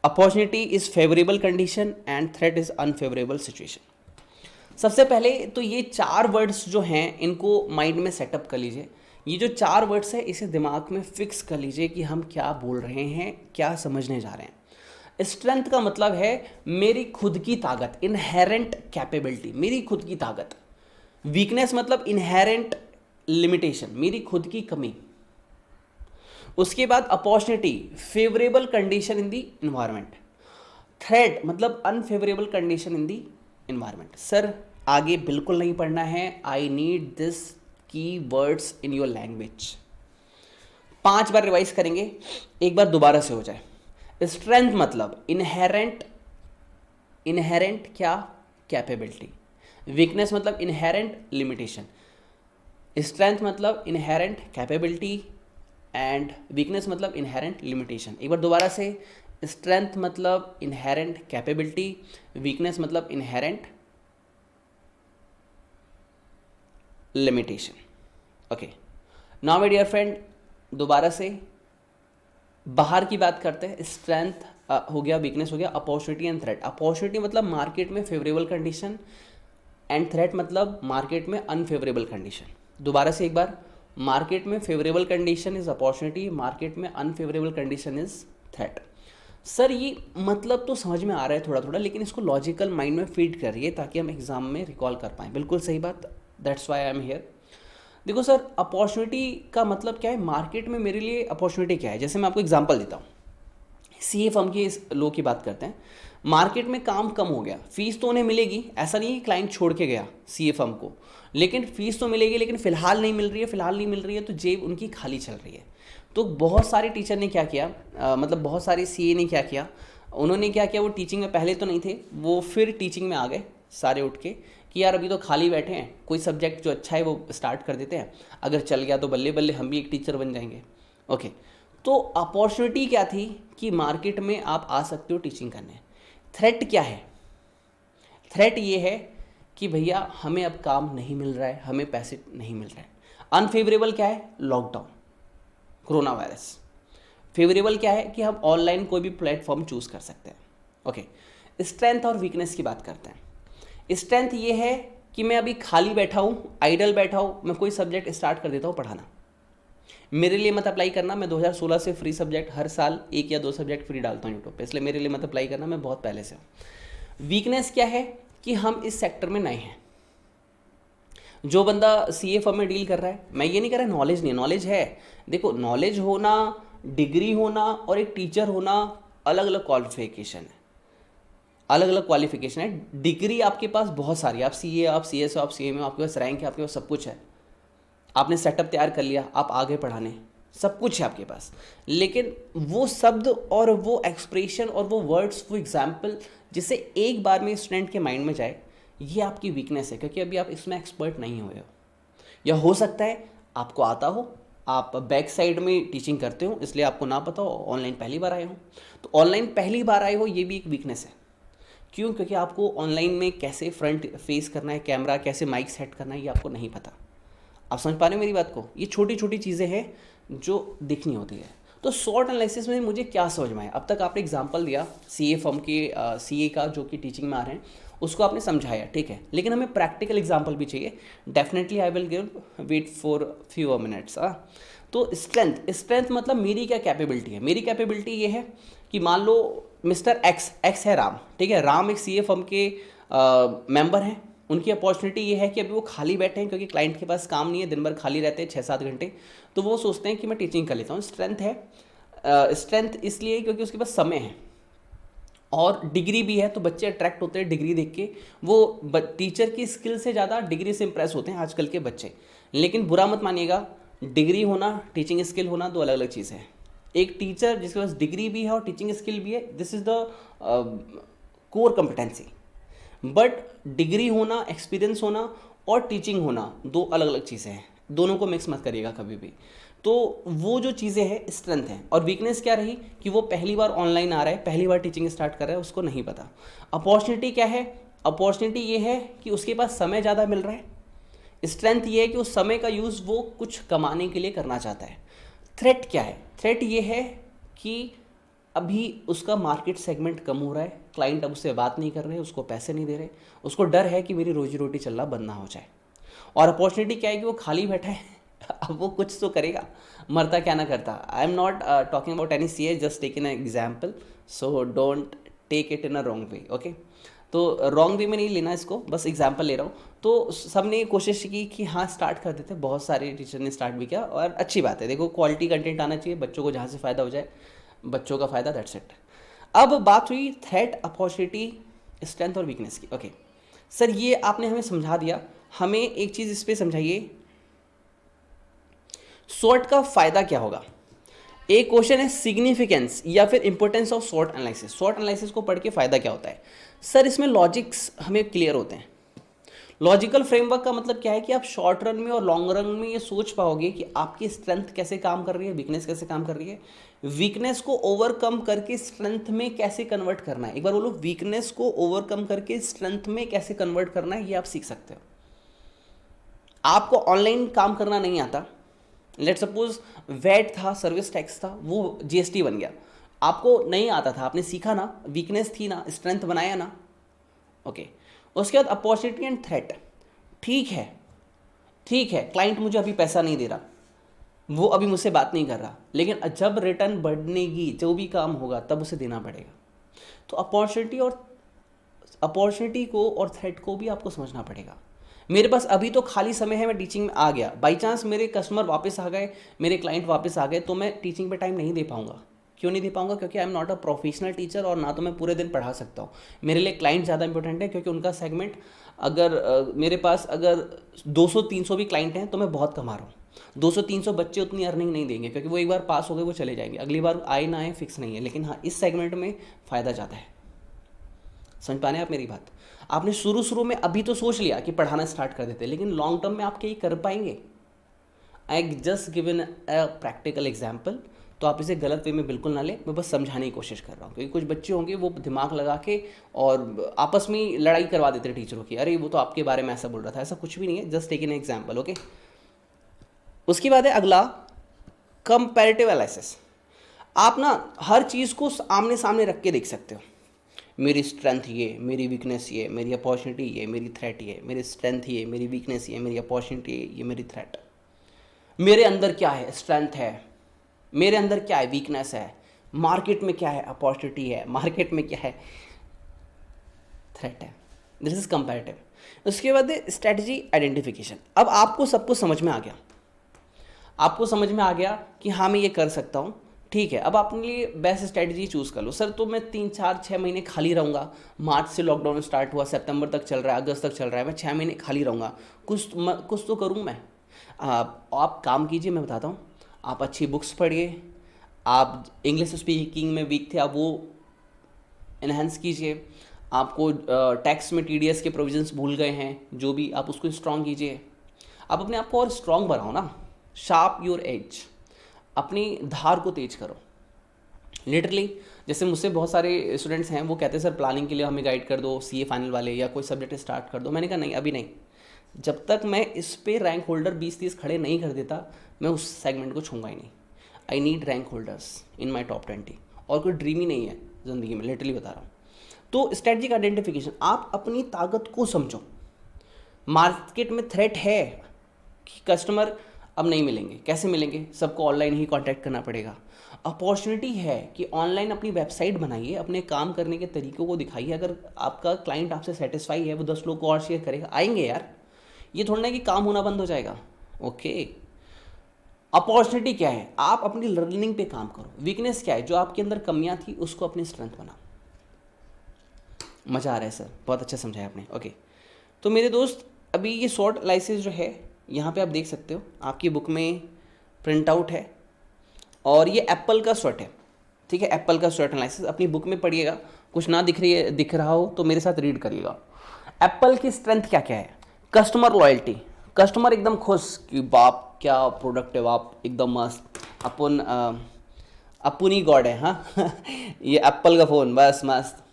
opportunity is favourable condition and threat is unfavourable situation. सबसे पहले तो ये 4 words जो हैं इनको mind में setup कर लीजिए। ये जो 4 वर्ड्स है इसे दिमाग में फिक्स कर लीजिए कि हम क्या बोल रहे हैं, क्या समझने जा रहे हैं। स्ट्रेंथ का मतलब है मेरी खुद की ताकत, इनहेरेंट कैपेबिलिटी, मेरी खुद की ताकत। वीकनेस मतलब इनहेरेंट लिमिटेशन, मेरी खुद की कमी। उसके बाद opportunity, favourable condition in the environment. Threat मतलब unfavourable condition in the environment. Sir आगे बिल्कुल नहीं पढ़ना है, I need this key words in your language. 5 बार रिवाइज करेंगे, एक बार दोबारा से हो जाए। स्ट्रेंथ मतलब इनहेरेंट क्या? कैपेबिलिटी। वीकनेस मतलब इनहेरेंट लिमिटेशन। स्ट्रेंथ मतलब इनहेरेंट कैपेबिलिटी एंड वीकनेस मतलब इनहेरेंट लिमिटेशन। एक बार दोबारा से, स्ट्रेंथ मतलब इनहेरेंट कैपेबिलिटी, वीकनेस मतलब inherent limitation. Okay, now my dear friend, दोबारा से बाहर की बात करते हैं। स्ट्रेंथ हो गया, वीकनेस हो गया, अपॉर्चुनिटी एंड थ्रेट। अपॉर्चुनिटी मतलब मार्केट में फेवरेबल कंडीशन एंड थ्रेट मतलब मार्केट में अनफेवरेबल कंडीशन। दोबारा से एक बार, मार्केट में favourable condition is opportunity, market में unfavourable condition is threat. Sir ये मतलब तो समझ में आ रहा है थोड़ा थोड़ा, लेकिन इसको लॉजिकल माइंड में फीड करिए ताकि हम एग्जाम में रिकॉल कर पाएँ। बिल्कुल सही बात, that's why I am here. देखो सर, अपॉर्चुनिटी का मतलब क्या है? मार्केट में मेरे लिए अपॉर्चुनिटी क्या है? जैसे मैं आपको एग्जांपल देता हूँ, सीए फर्म की इस लो की बात करते हैं। मार्केट में काम कम हो गया, फीस तो उन्हें मिलेगी, ऐसा नहीं है कि क्लाइंट छोड़ के गया सीए फर्म को, लेकिन फीस तो मिलेगी, लेकिन फिलहाल नहीं मिल रही है, तो जेब उनकी खाली चल रही है। तो बहुत सारे टीचर ने क्या किया, मतलब बहुत सारे सीए ने क्या किया, उन्होंने क्या किया, वो टीचिंग में पहले तो नहीं थे, वो फिर टीचिंग में आ गए सारे उठ के कि यार अभी तो खाली बैठे हैं, कोई सब्जेक्ट जो अच्छा है वो स्टार्ट कर देते हैं, अगर चल गया तो बल्ले बल्ले हम भी एक टीचर बन जाएंगे। ओके, तो अपॉर्चुनिटी क्या थी कि मार्केट में आप आ सकते हो टीचिंग करने। थ्रेट क्या है? थ्रेट ये है कि भैया हमें अब काम नहीं मिल रहा है, हमें पैसे नहीं मिल रहे हैं। अनफेवरेबल क्या है? Lockdown, corona virus. फेवरेबल क्या है कि हम ऑनलाइन कोई भी प्लेटफॉर्म चूज कर सकते हैं। ओके, स्ट्रेंथ और वीकनेस की बात करते हैं। स्ट्रेंथ ये है कि मैं अभी खाली बैठा हूँ, आइडल बैठा हूँ, मैं कोई सब्जेक्ट स्टार्ट कर देता हूँ पढ़ाना। मेरे लिए मत अप्लाई करना, मैं 2016 से फ्री सब्जेक्ट हर साल 1 या 2 सब्जेक्ट फ्री डालता हूँ यूट्यूब पे, इसलिए मेरे लिए मत अप्लाई करना, मैं बहुत पहले से हूँ। वीकनेस क्या है कि हम इस सेक्टर में नए हैं। जो बंदा सीए फर्म में डील कर रहा है, मैं ये नहीं कह रहा नॉलेज नहीं है, नॉलेज है। देखो, नॉलेज होना, डिग्री होना और एक टीचर होना अलग अलग क्वालिफिकेशन है, अलग अलग क्वालिफिकेशन है। डिग्री आपके पास बहुत सारी है, आप सीए, आप सीएस, आप सीएम, आपके पास रैंक है, आपके पास सब कुछ है। आपने सेटअप तैयार कर लिया, आप आगे पढ़ाने, सब कुछ है आपके पास, लेकिन वो शब्द और वो एक्सप्रेशन और वो वर्ड्स, वो एग्जाम्पल जिसे एक बार में स्टूडेंट के माइंड में जाए, ये आपकी वीकनेस है, क्योंकि अभी आप इसमें एक्सपर्ट नहीं हुए हो। या हो सकता है आपको आता हो, आप बैक साइड में टीचिंग करते हो इसलिए आपको ना पता हो, ऑनलाइन पहली बार आए हो। तो ऑनलाइन पहली बार आए हो, ये भी एक वीकनेस है। क्यों? क्योंकि आपको ऑनलाइन में कैसे फ्रंट फेस करना है कैमरा, कैसे माइक सेट करना है, ये आपको नहीं पता। आप समझ पा रहे हो मेरी बात को? ये छोटी छोटी चीज़ें हैं जो दिखनी होती है। तो शॉर्ट एनालिसिस में मुझे क्या समझ में आया, अब तक आपने एग्जांपल दिया सीए फर्म के सीए का जो कि टीचिंग में आ रहे हैं, उसको आपने समझाया, ठीक है, लेकिन हमें प्रैक्टिकल एग्जांपल भी चाहिए। Definitely I will give, wait for few minutes. तो स्ट्रेंथ मतलब मेरी क्या कैपेबिलिटी है। मेरी कैपेबिलिटी ये है कि मान लो मिस्टर एक्स है राम, ठीक है, राम एक सीए फर्म के मेंबर हैं। उनकी अपॉर्चुनिटी ये है कि अभी वो खाली बैठे हैं क्योंकि क्लाइंट के पास काम नहीं है, दिन भर खाली रहते हैं 6-7 घंटे, तो वो सोचते हैं कि मैं टीचिंग कर लेता हूँ। स्ट्रेंथ है, स्ट्रेंथ इसलिए क्योंकि उसके पास समय है और डिग्री भी है, तो बच्चे अट्रैक्ट होते हैं डिग्री देख के। वो टीचर की स्किल से ज़्यादा डिग्री से इंप्रेस होते हैं आजकल के बच्चे। लेकिन बुरा मत मानिएगा, डिग्री होना, टीचिंग स्किल होना दो अलग अलग चीज़ें हैं। एक टीचर जिसके पास डिग्री भी है और टीचिंग स्किल भी है, this is the core competency. But degree होना, एक्सपीरियंस होना और टीचिंग होना दो अलग अलग चीज़ें हैं, दोनों को मिक्स मत करिएगा कभी भी। तो वो जो चीज़ें हैं स्ट्रेंथ हैं। और वीकनेस क्या रही कि वो पहली बार ऑनलाइन आ रहा है, पहली बार टीचिंग स्टार्ट कर रहा है, उसको नहीं पता। अपॉर्चुनिटी क्या है? अपॉर्चुनिटी ये है कि उसके पास समय ज़्यादा मिल रहा है। स्ट्रेंथ ये है कि उस समय का यूज़ वो कुछ कमाने के लिए करना चाहता है। थ्रेट क्या है? थ्रेट ये है कि अभी उसका मार्केट सेगमेंट कम हो रहा है, क्लाइंट अब उससे बात नहीं कर रहे, उसको पैसे नहीं दे रहे, उसको डर है कि मेरी रोजी रोटी चलना बंद ना हो जाए। और अपॉर्चुनिटी क्या है कि वो खाली बैठा है अब वो कुछ तो करेगा, मरता क्या ना करता। I am not talking about any C, just take in example, so don't take it in a wrong way, okay. तो रॉन्ग वे में नहीं लेना इसको, बस एग्जाम्पल ले रहा हूँ। तो सब ने कोशिश की कि हाँ स्टार्ट कर देते, बहुत सारे टीचर ने स्टार्ट भी किया और अच्छी बात है। देखो क्वालिटी कंटेंट आना चाहिए, बच्चों को जहाँ से फ़ायदा हो जाए, बच्चों का फ़ायदा, दैट्स इट। अब बात हुई थ्रेट, अपॉर्चुनिटी, स्ट्रेंथ और वीकनेस की। ओके सर, ये आपने हमें समझा दिया, हमें एक चीज़ इस पर समझाइए, शॉर्ट का फ़ायदा क्या होगा। एक क्वेश्चन है सिग्निफिकेंस या फिर importance of short analysis. Short analysis को पढ़ के फ़ायदा क्या होता है? सर इसमें लॉजिक्स हमें क्लियर होते हैं। लॉजिकल फ्रेमवर्क का मतलब क्या है कि आप शॉर्ट रन में और लॉन्ग रन में ये सोच पाओगे कि आपकी स्ट्रेंथ कैसे काम कर रही है, वीकनेस कैसे काम कर रही है, वीकनेस को ओवरकम करके स्ट्रेंथ में कैसे कन्वर्ट करना है। एक बार बोलो, वीकनेस को ओवरकम करके स्ट्रेंथ में कैसे कन्वर्ट करना है, ये आप सीख सकते हो। आपको ऑनलाइन काम करना नहीं आता, लेट सपोज वैट था, सर्विस टैक्स था, वो जीएसटी बन गया, आपको नहीं आता था, आपने सीखा ना, वीकनेस थी ना, स्ट्रेंथ बनाया ना, ओके। उसके बाद अपॉर्चुनिटी एंड थ्रेट। ठीक है, ठीक है, क्लाइंट मुझे अभी पैसा नहीं दे रहा, वो अभी मुझसे बात नहीं कर रहा, लेकिन जब रिटर्न बढ़नेगी, जो भी काम होगा तब उसे देना पड़ेगा। तो अपॉर्चुनिटी को और थ्रेट को भी आपको समझना पड़ेगा। मेरे पास अभी तो खाली समय है, मैं टीचिंग में आ गया, बाई चांस मेरे कस्टमर वापस आ गए, मेरे क्लाइंट वापस आ गए, तो मैं टीचिंग पे टाइम नहीं दे पाऊंगा। क्यों नहीं दे पाऊंगा? क्योंकि आई am not a professional teacher, और ना तो मैं पूरे दिन पढ़ा सकता हूँ। मेरे लिए क्लाइंट ज़्यादा इंपॉर्टेंट है, क्योंकि उनका सेगमेंट, अगर मेरे पास अगर 200-300 भी क्लाइंट हैं तो मैं बहुत कमा रहा हूँ। 200-300 बच्चे उतनी अर्निंग नहीं देंगे, क्योंकि वो एक बार पास हो गए वो चले जाएंगे, अगली बार आए ना आए फिक्स नहीं है। लेकिन हाँ, इस सेगमेंट में फ़ायदा ज़्यादा है। समझ पाने आप मेरी बात? आपने शुरू में अभी तो सोच लिया कि पढ़ाना स्टार्ट कर देते, लेकिन लॉन्ग टर्म में आप क्या ये कर पाएंगे? I just given a practical example, तो आप इसे गलत वे में बिल्कुल ना लें, मैं बस समझाने की कोशिश कर रहा हूँ। क्योंकि कुछ बच्चे होंगे वो दिमाग लगा के और आपस में लड़ाई करवा देते हैं टीचरों की, अरे वो तो आपके बारे में ऐसा बोल रहा था। ऐसा कुछ भी नहीं है, just take an example, okay. उसके बाद है अगला, कंपैरेटिव एनालिसिस। आप ना हर चीज़ को आमने सामने रख के देख सकते हो। मेरी स्ट्रेंथ ये, मेरी वीकनेस ये, मेरी अपॉर्चुनिटी ये, मेरी थ्रेट ये, मेरी स्ट्रेंथ ये, मेरी वीकनेस ये, मेरी अपॉर्चुनिटी ये, मेरी थ्रेट। मेरे अंदर क्या है? स्ट्रेंथ है। मेरे अंदर क्या है? वीकनेस है। मार्केट में क्या है? अपॉर्चुनिटी है। मार्केट में क्या है? थ्रेट है। This is comparative. उसके बाद स्ट्रेटजी आइडेंटिफिकेशन। अब आपको सब कुछ समझ में आ गया, आपको समझ में आ गया कि हाँ मैं ये कर सकता हूँ, ठीक है। अब अपने लिए बेस्ट स्ट्रेटजी चूज़ कर लो। सर तो मैं 3-4-6 महीने खाली रहूँगा, मार्च से लॉकडाउन स्टार्ट हुआ, सितंबर तक चल रहा है, अगस्त तक चल रहा है, मैं 6 महीने खाली रहूँगा, कुछ तो करूँ मैं। आप काम कीजिए, मैं बताता हूँ। आप अच्छी बुक्स पढ़िए, आप इंग्लिश स्पीकिंग में वीक थे, आप वो इन्हेंस कीजिए। आपको टैक्स में टीडीएस के प्रोविजंस भूल गए हैं, जो भी, आप उसको स्ट्रॉन्ग कीजिए। आप अपने आप को और स्ट्रॉन्ग बनाओ ना। शार्प योर एज, अपनी धार को तेज करो। लिटरली जैसे मुझसे बहुत सारे स्टूडेंट्स हैं, वो कहते हैं सर प्लानिंग के लिए हमें गाइड कर दो, सीए फाइनल वाले, या कोई सब्जेक्ट स्टार्ट कर दो। मैंने कहा नहीं, अभी नहीं। जब तक मैं इस पे रैंक होल्डर 20-30 खड़े नहीं कर देता, मैं उस सेगमेंट को छूंगा ही नहीं। I need rank holders in my top 20। और कोई ड्रीम ही नहीं है ज़िंदगी में, लिटरली बता रहा हूँ। तो स्ट्रेटजिक आइडेंटिफिकेशन, आप अपनी ताकत को समझो। मार्केट में थ्रेट है कि कस्टमर अब नहीं मिलेंगे, कैसे मिलेंगे, सबको ऑनलाइन ही कांटेक्ट करना पड़ेगा। अपॉर्चुनिटी है कि ऑनलाइन अपनी वेबसाइट बनाइए, अपने काम करने के तरीकों को दिखाइए। अगर आपका क्लाइंट आपसे सेटिस्फाई है, वो 10 लोग को और शेयर करेगा, आएंगे यार। ये थोड़ा ना कि काम होना बंद हो जाएगा। ओके, अपॉर्चुनिटी क्या है, आप अपनी लर्निंग पे काम करो। वीकनेस क्या है, जो आपके अंदर कमियां थी उसको अपनी स्ट्रेंथ बनाओ। मज़ा आ रहा है सर, बहुत अच्छा समझाया आपने। ओके, तो मेरे दोस्त, अभी ये शॉर्ट एनालिसिस जो है यहाँ पे आप देख सकते हो, आपकी बुक में प्रिंट आउट है, और ये एप्पल का स्वट है। ठीक है, एप्पल का स्वट एनालिसिस अपनी बुक में पढ़िएगा। कुछ ना दिख रहा हो तो मेरे साथ रीड करिएगा। एप्पल की स्ट्रेंथ क्या क्या है? कस्टमर लॉयल्टी, कस्टमर एकदम खुश कि बाप क्या प्रोडक्ट है, बाप एकदम मस्त, अपन ही गॉड है। हाँ ये एप्पल का फ़ोन बस मस्त,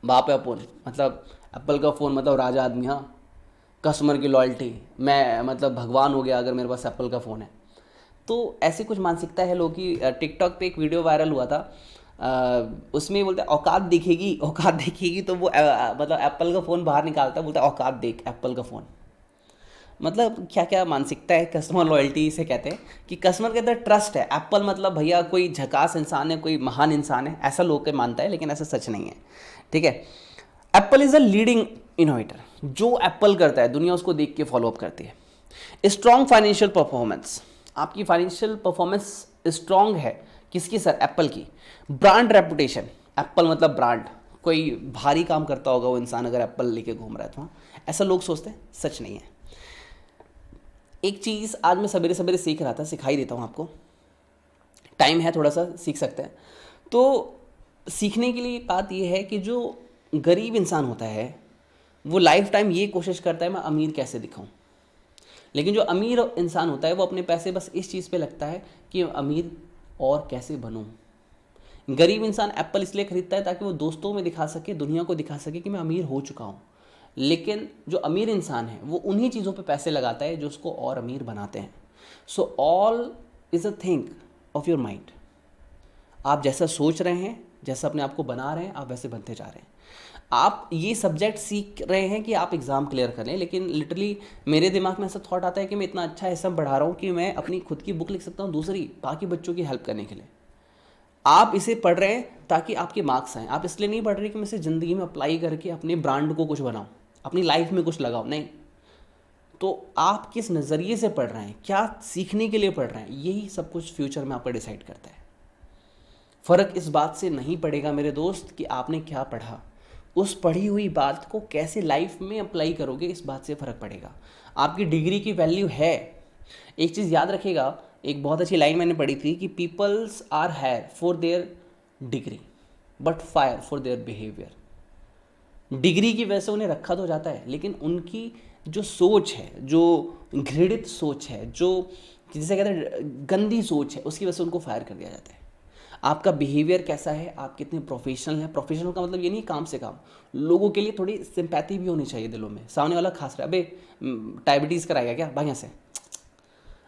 बाप है अपन, मतलब एप्पल का फ़ोन मतलब राजा आदमी। हाँ, कस्टमर की लॉयल्टी, मैं मतलब भगवान हो गया अगर मेरे पास एप्पल का फ़ोन है। तो ऐसी कुछ मानसिकता है लोगों की। टिकटॉक पे एक वीडियो वायरल हुआ था, उसमें बोलते हैं औकात दिखेगी, औकात दिखेगी, तो वो मतलब एप्पल का फ़ोन बाहर निकालता है, बोलता है औकात देख एप्पल का फ़ोन। मतलब क्या क्या मानसिकता है। कस्टमर लॉयल्टी इसे कहते हैं कि कस्टमर के अंदर ट्रस्ट है। एप्पल मतलब भैया कोई झकास इंसान है, कोई महान इंसान है, ऐसा लोग के मानता है, लेकिन ऐसा सच नहीं है। ठीक है, Apple is a leading innovator. जो एप्पल करता है दुनिया उसको देख के फॉलोअप करती है। स्ट्रॉन्ग फाइनेंशियल परफॉर्मेंस, आपकी फाइनेंशियल परफॉर्मेंस स्ट्रॉन्ग है। किसकी सर? एप्पल की। ब्रांड रेपुटेशन, एप्पल मतलब ब्रांड, कोई भारी काम करता होगा वो इंसान अगर एप्पल लेके घूम रहा है तो। ऐसा लोग सोचते हैं, सच नहीं है। एक चीज़ आज मैं सवेरे सवेरे सीख रहा था, सिखाई देता हूँ आपको। टाइम है थोड़ा सा, सीख सकते हैं। तो सीखने के लिए बात यह है कि जो गरीब इंसान होता है वो लाइफ टाइम ये कोशिश करता है मैं अमीर कैसे दिखाऊं। लेकिन जो अमीर इंसान होता है वो अपने पैसे बस इस चीज़ पे लगता है कि अमीर और कैसे बनूं। गरीब इंसान एप्पल इसलिए खरीदता है ताकि वो दोस्तों में दिखा सके, दुनिया को दिखा सके कि मैं अमीर हो चुका हूँ। लेकिन जो अमीर इंसान है वो उन्हीं चीज़ों पे पैसे लगाता है जो उसको और अमीर बनाते हैं। So all is a thing of your mind. आप जैसा सोच रहे हैं, जैसा अपने आप को बना रहे हैं, आप वैसे बनते जा रहे हैं। आप ये सब्जेक्ट सीख रहे हैं कि आप एग्ज़ाम क्लियर कर लें, लेकिन लिटरली मेरे दिमाग में ऐसा थॉट आता है कि मैं इतना अच्छा एसएम बढ़ा रहा हूँ कि मैं अपनी खुद की बुक लिख सकता हूँ दूसरी, बाकी बच्चों की हेल्प करने के लिए। आप इसे पढ़ रहे हैं ताकि आपके मार्क्स आएँ। आप इसलिए नहीं पढ़ रहे कि मैं इसे ज़िंदगी में अप्लाई करके अपने ब्रांड को कुछ बनाऊँ, अपनी लाइफ में कुछ लगाऊँ, नहीं। तो आप किस नज़रिए से पढ़ रहे हैं, क्या सीखने के लिए पढ़ रहे हैं, यही सब कुछ फ्यूचर में आपका डिसाइड करता है। फ़र्क इस बात से नहीं पड़ेगा मेरे दोस्त कि आपने क्या पढ़ा, उस पढ़ी हुई बात को कैसे लाइफ में अप्लाई करोगे, इस बात से फ़र्क पड़ेगा। आपकी डिग्री की वैल्यू है। एक चीज़ याद रखिएगा, एक बहुत अच्छी लाइन मैंने पढ़ी थी कि peoples are hire for their degree but fire for their behaviour. Degree की वजह से उन्हें रखा तो जाता है, लेकिन उनकी जो सोच है, जो घृणित सोच है, जो जिसे कहते हैं गंदी सोच है, उसकी वजह से उनको फायर कर दिया जाता है। आपका बिहेवियर कैसा है, आप कितने प्रोफेशनल हैं। प्रोफेशनल का मतलब ये नहीं काम से काम, लोगों के लिए थोड़ी सिंपैथी भी होनी चाहिए दिलों में। सामने वाला खास रहा है, अबे डायबिटीज़ कराएगा क्या भाई यहाँ से,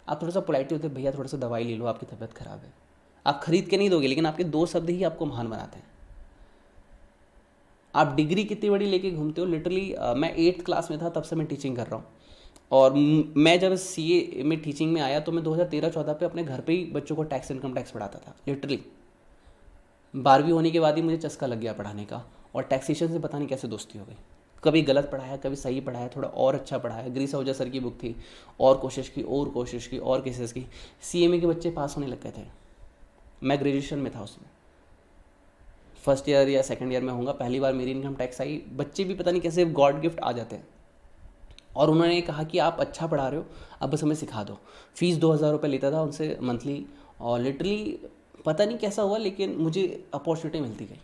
आप थोड़ा सा पोलाइटली होते, भैया थोड़ा सा दवाई ले लो, आपकी तबीयत खराब है। आप खरीद के नहीं दोगे, लेकिन आपके दो शब्द ही आपको महान बनाते हैं। आप डिग्री कितनी बड़ी लेके घूमते हो। लिटरली मैं 8th क्लास में था तब से मैं टीचिंग कर रहा हूँ, और मैं जब सीए में टीचिंग में आया तो मैं 2013-14 पे अपने घर पे ही बच्चों को टैक्स, इनकम टैक्स पढ़ाता था। लिटरली 12वीं होने के बाद ही मुझे चस्का लग गया पढ़ाने का, और टैक्सेशन से पता नहीं कैसे दोस्ती हो गई। कभी गलत पढ़ाया, कभी सही पढ़ाया, थोड़ा और अच्छा पढ़ाया। ग्रीस आहूजा सर की बुक थी, और कोशिश की और कोशिश की और केसेस की, सीएमए के बच्चे पास होने लग गए थे। मैं ग्रेजुएशन में था उसमें, फर्स्ट ईयर या सेकंड ईयर में होऊंगा, पहली बार मेरी इनकम टैक्स आई। बच्चे भी पता नहीं कैसे गॉड गिफ्ट आ जाते हैं। और उन्होंने कहा कि आप अच्छा पढ़ा रहे हो, अब बस हमें सिखा दो। फीस 2,000 रुपये लेता था उनसे मंथली, और लिटरली पता नहीं कैसा हुआ लेकिन मुझे अपॉर्चुनिटी मिलती गई।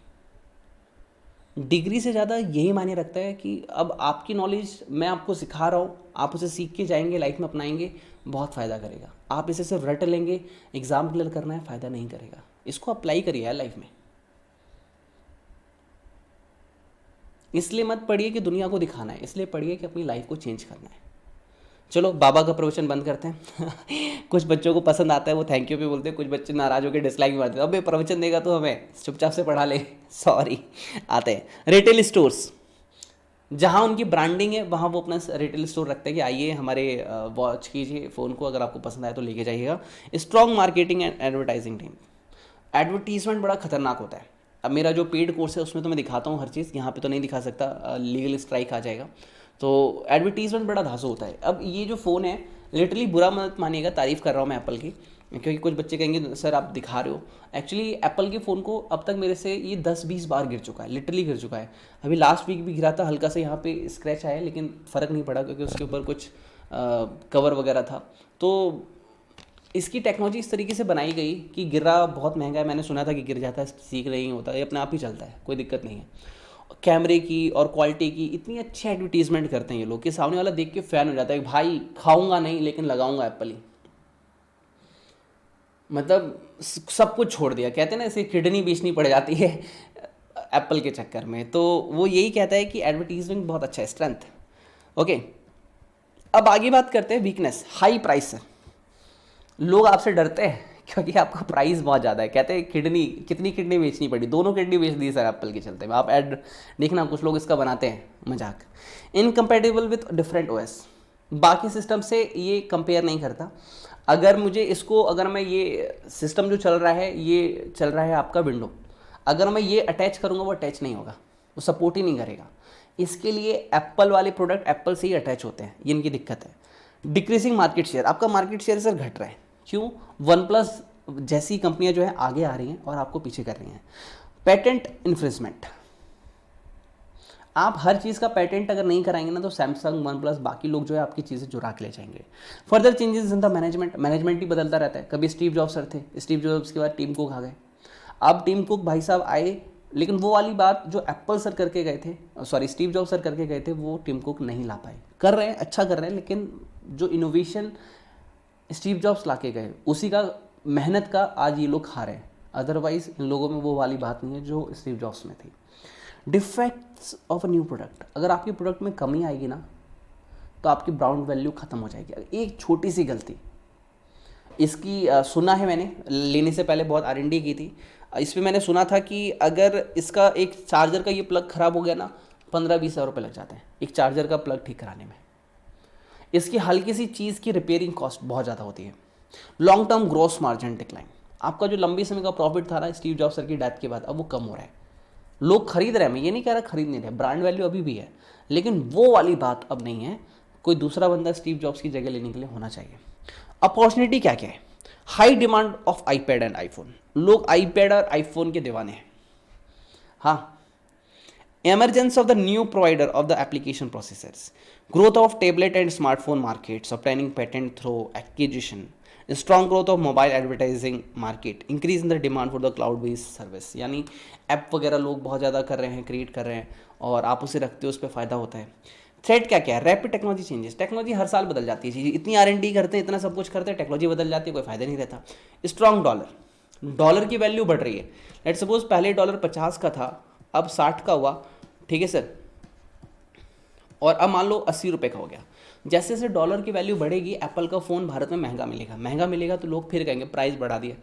डिग्री से ज़्यादा यही मायने रखता है कि अब आपकी नॉलेज मैं आपको सिखा रहा हूँ, आप उसे सीख के जाएंगे, लाइफ में अपनाएंगे, बहुत फ़ायदा करेगा। आप इसे सिर्फ रट लेंगे, एग्ज़ाम क्लियर करना है, फ़ायदा नहीं करेगा। इसको अप्लाई करिए यार लाइफ में। इसलिए मत पढ़िए कि दुनिया को दिखाना है, इसलिए पढ़िए कि अपनी लाइफ को चेंज करना है। चलो बाबा का प्रवचन बंद करते हैं। कुछ बच्चों को पसंद आता है, वो थैंक यू भी बोलते हैं, कुछ बच्चे नाराज़ होकर डिसलाइक भी मारते हैं, अब ये प्रवचन देगा तो हमें चुपचाप से पढ़ा ले। सॉरी। आते हैं रिटेल स्टोर्स, जहाँ उनकी ब्रांडिंग है वहाँ वो अपना रिटेल स्टोर रखते हैं कि आइए हमारे वॉच कीजिए, फ़ोन को, अगर आपको पसंद आए तो लेके जाइएगा। Strong marketing and advertising team. Advertisement बड़ा खतरनाक होता है। अब मेरा जो पेड कोर्स है उसमें तो मैं दिखाता हूँ हर चीज़, यहाँ पे तो नहीं दिखा सकता, लीगल स्ट्राइक आ जाएगा। तो एडवर्टीजमेंट बड़ा धांसू होता है। अब ये जो फ़ोन है, लिटरली बुरा मत मानिएगा, तारीफ़ कर रहा हूँ मैं एप्पल की, क्योंकि कुछ बच्चे कहेंगे सर आप दिखा रहे हो। एक्चुअली एप्पल के फ़ोन को अब तक मेरे से ये 10-20 बार गिर चुका है, लिटरली गिर चुका है। अभी लास्ट वीक भी गिरा था, हल्का से यहाँ पे स्क्रैच आया, लेकिन फ़र्क नहीं पड़ा क्योंकि उसके ऊपर कुछ कवर वगैरह था। तो इसकी टेक्नोलॉजी इस तरीके से बनाई गई कि गिरा बहुत महंगा है, मैंने सुना था कि गिर जाता है, सीख नहीं होता, ये अपने आप ही चलता है, कोई दिक्कत नहीं है। कैमरे की और क्वालिटी की इतनी अच्छी एडवर्टीजमेंट करते हैं ये लोग कि सामने वाला देख के फ़ैन हो जाता है, भाई खाऊंगा नहीं लेकिन लगाऊंगा एप्पल ही। मतलब सब कुछ छोड़ दिया, कहते हैं ना इसे किडनी बेचनी पड़ जाती है एप्पल के चक्कर में। तो वो यही कहता है कि एडवर्टीजमेंट बहुत अच्छा है, स्ट्रेंथ। ओके, अब आगे बात करते हैं वीकनेस, हाई प्राइस है। लोग आपसे डरते हैं क्योंकि आपका प्राइस बहुत ज़्यादा है। कहते हैं किडनी, कितनी किडनी बेचनी पड़ी, दोनों किडनी बेच दी सर एप्पल के चलते। आप ऐड देखना, कुछ लोग इसका बनाते हैं मजाक। इनकम्पेटिबल विथ डिफरेंट ओएस, बाकी सिस्टम से ये कंपेयर नहीं करता। अगर मुझे इसको, अगर मैं ये सिस्टम जो चल रहा है, ये चल रहा है आपका विंडो, अगर मैं ये अटैच करूँगा वो अटैच नहीं होगा, वो सपोर्ट ही नहीं करेगा। इसके लिए एप्पल वाले प्रोडक्ट एप्पल से ही अटैच होते हैं, ये इनकी दिक्कत है। डिक्रीजिंग मार्केट शेयर, आपका मार्केट शेयर सर घट रहा है, क्यों? वन प्लस जैसी कंपनियां जो है आगे आ रही हैं और आपको पीछे कर रही हैं। पेटेंट इन्फ्रिंजमेंट, आप हर चीज़ का पेटेंट अगर नहीं कराएंगे ना तो सैमसंग, वन प्लस, बाकी लोग जो है आपकी चीज़ें चुरा के ले जाएंगे। Further changes in the management ही बदलता रहता है। कभी स्टीव जॉब्स सर थे, स्टीव जॉब्स के बाद टीम कुक आ गए। अब टीम कुक भाई साहब आए, लेकिन वो वाली बात जो एप्पल सर करके गए थे, सॉरी स्टीव जॉब्स सर करके गए थे, वो टीम कुक नहीं ला पाए। कर रहे हैं, अच्छा कर रहे हैं, लेकिन जो इनोवेशन स्टीव जॉब्स ला के गए, उसी का मेहनत का आज ये लोग खा रहे हैं। अदरवाइज इन लोगों में वो वाली बात नहीं है जो स्टीव जॉब्स में थी। Defects of a new product, अगर आपके प्रोडक्ट में कमी आएगी ना तो आपकी ब्रांड वैल्यू खत्म हो जाएगी। एक छोटी सी गलती इसकी सुना है मैंने, लेने से पहले बहुत R&D की थी इस पर। मैंने सुना था कि अगर इसका एक चार्जर का ये प्लग ख़राब हो गया ना, 15-20 हज़ार रुपये लग जाते हैं एक चार्जर का प्लग ठीक कराने में। इसकी हल्की सी चीज़ की रिपेयरिंग कॉस्ट बहुत ज़्यादा होती है। Long term gross margin decline, आपका जो लंबी समय का प्रॉफिट था ना स्टीव जॉब्स सर की डेथ के बाद, अब वो कम हो रहा है। लोग खरीद रहे हैं, मैं ये नहीं कह रहा खरीद नहीं रहे, ब्रांड वैल्यू अभी भी है, लेकिन वो वाली बात अब नहीं है। कोई दूसरा बंदा स्टीव जॉब्स की जगह लेने के लिए होना चाहिए। अपॉर्चुनिटी क्या क्या है? High demand of iPad and iPhone, लोग आईपैड और आईफोन के दीवाने हैं। हाँ, emergence of the new provider of the application processors, growth of tablet and smartphone markets, obtaining patent through acquisition, strong growth of mobile advertising market, increase in the demand for the cloud based service। यानी app वगैरह लोग बहुत ज़्यादा कर रहे हैं, create कर रहे हैं, और आप उसे रखते हो, उस पर फ़ायदा होता है। थ्रेट क्या क्या है? रैपिड टेक्नोलॉजी चेंजेस, टेक्नोलॉजी हर साल बदल जाती है, चीज़ें इतनी R&D करते हैं, इतना सब कुछ करते हैं, टेक्नोलॉजी बदल जाती है, कोई फ़ायदा नहीं रहता। स्ट्रॉन्ग डॉलर, डॉलर की वैल्यू बढ़ रही है। लेट सपोज पहले डॉलर 50 का था, अब 60 का हुआ, ठीक है सर, और अब मान लो 80 रुपये का हो गया। जैसे जैसे डॉलर की वैल्यू बढ़ेगी, एप्पल का फ़ोन भारत में महंगा मिलेगा, महंगा मिलेगा तो लोग फिर कहेंगे प्राइस बढ़ा दिया।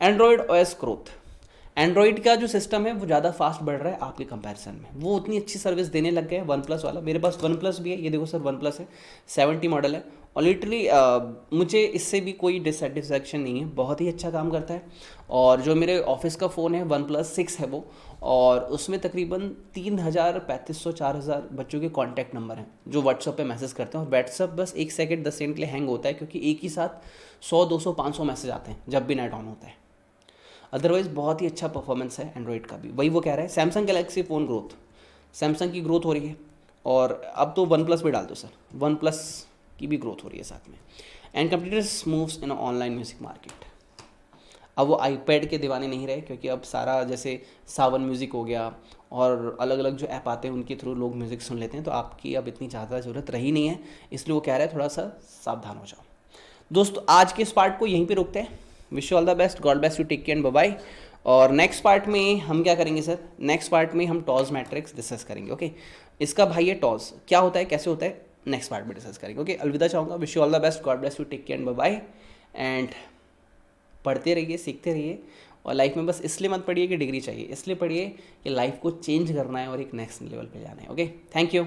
एंड्रॉयड ओएस ग्रोथ, एंड्रॉयड का जो सिस्टम है वो ज़्यादा फास्ट बढ़ रहा है आपके कंपैरिजन में, वो उतनी अच्छी सर्विस देने लग गए। वन प्लस वाला, मेरे पास वन प्लस भी है, ये देखो सर वन प्लस है, 70 मॉडल है, और लिटरली मुझे इससे भी कोई डिससेटिस्फैक्शन नहीं है, बहुत ही अच्छा काम करता है। और जो मेरे ऑफिस का फ़ोन है वन प्लस 6 है वो, और उसमें तकरीबन 3000, 3500, 4000 बच्चों के कॉन्टैक्ट नंबर हैं जो व्हाट्सअप पे मैसेज करते हैं, और व्हाट्सअप बस 1 सेकंड 10 सेकंड के लिए हैंग होता है, क्योंकि एक ही साथ 100, 200, 500 मैसेज आते हैं जब भी नेट ऑन होता है। अदरवाइज़ बहुत ही अच्छा परफॉर्मेंस है एंड्रॉयड का भी। वही वो कह रहा है, Samsung Galaxy phone growth, Samsung की ग्रोथ हो रही है, और अब तो वन प्लस भी डाल दो सर, वन प्लस की भी ग्रोथ हो रही है साथ में। And computers moves in online music market. अब वो आईपैड के दीवाने नहीं रहे, क्योंकि अब सारा जैसे सावन म्यूज़िक हो गया और अलग अलग जो ऐप आते हैं उनके थ्रू लोग म्यूज़िक सुन लेते हैं, तो आपकी अब इतनी ज़्यादा ज़रूरत रही नहीं है, इसलिए वो कह रहे हैं थोड़ा सा सावधान हो जाओ। दोस्तों आज के इस पार्ट को यहीं पे रोकते हैं। Wish you all the best, God bless you, take care and bye bye. और नेक्स्ट पार्ट में हम क्या करेंगे सर, नेक्स्ट पार्ट में हम टॉस मैट्रिक्स डिस्कस करेंगे। ओके, इसका भाई है टॉस, क्या होता है कैसे होता है नेक्स्ट पार्ट में डिस्कस करेंगे। ओके, अलविदा चाहूँगा, wish you all the best, God bless you, take care and bye bye. And पढ़ते रहिए, सीखते रहिए, और लाइफ में बस इसलिए मत पढ़िए कि डिग्री चाहिए, इसलिए पढ़िए कि लाइफ को चेंज करना है और एक नेक्स्ट लेवल पे जाना है। Okay, thank you.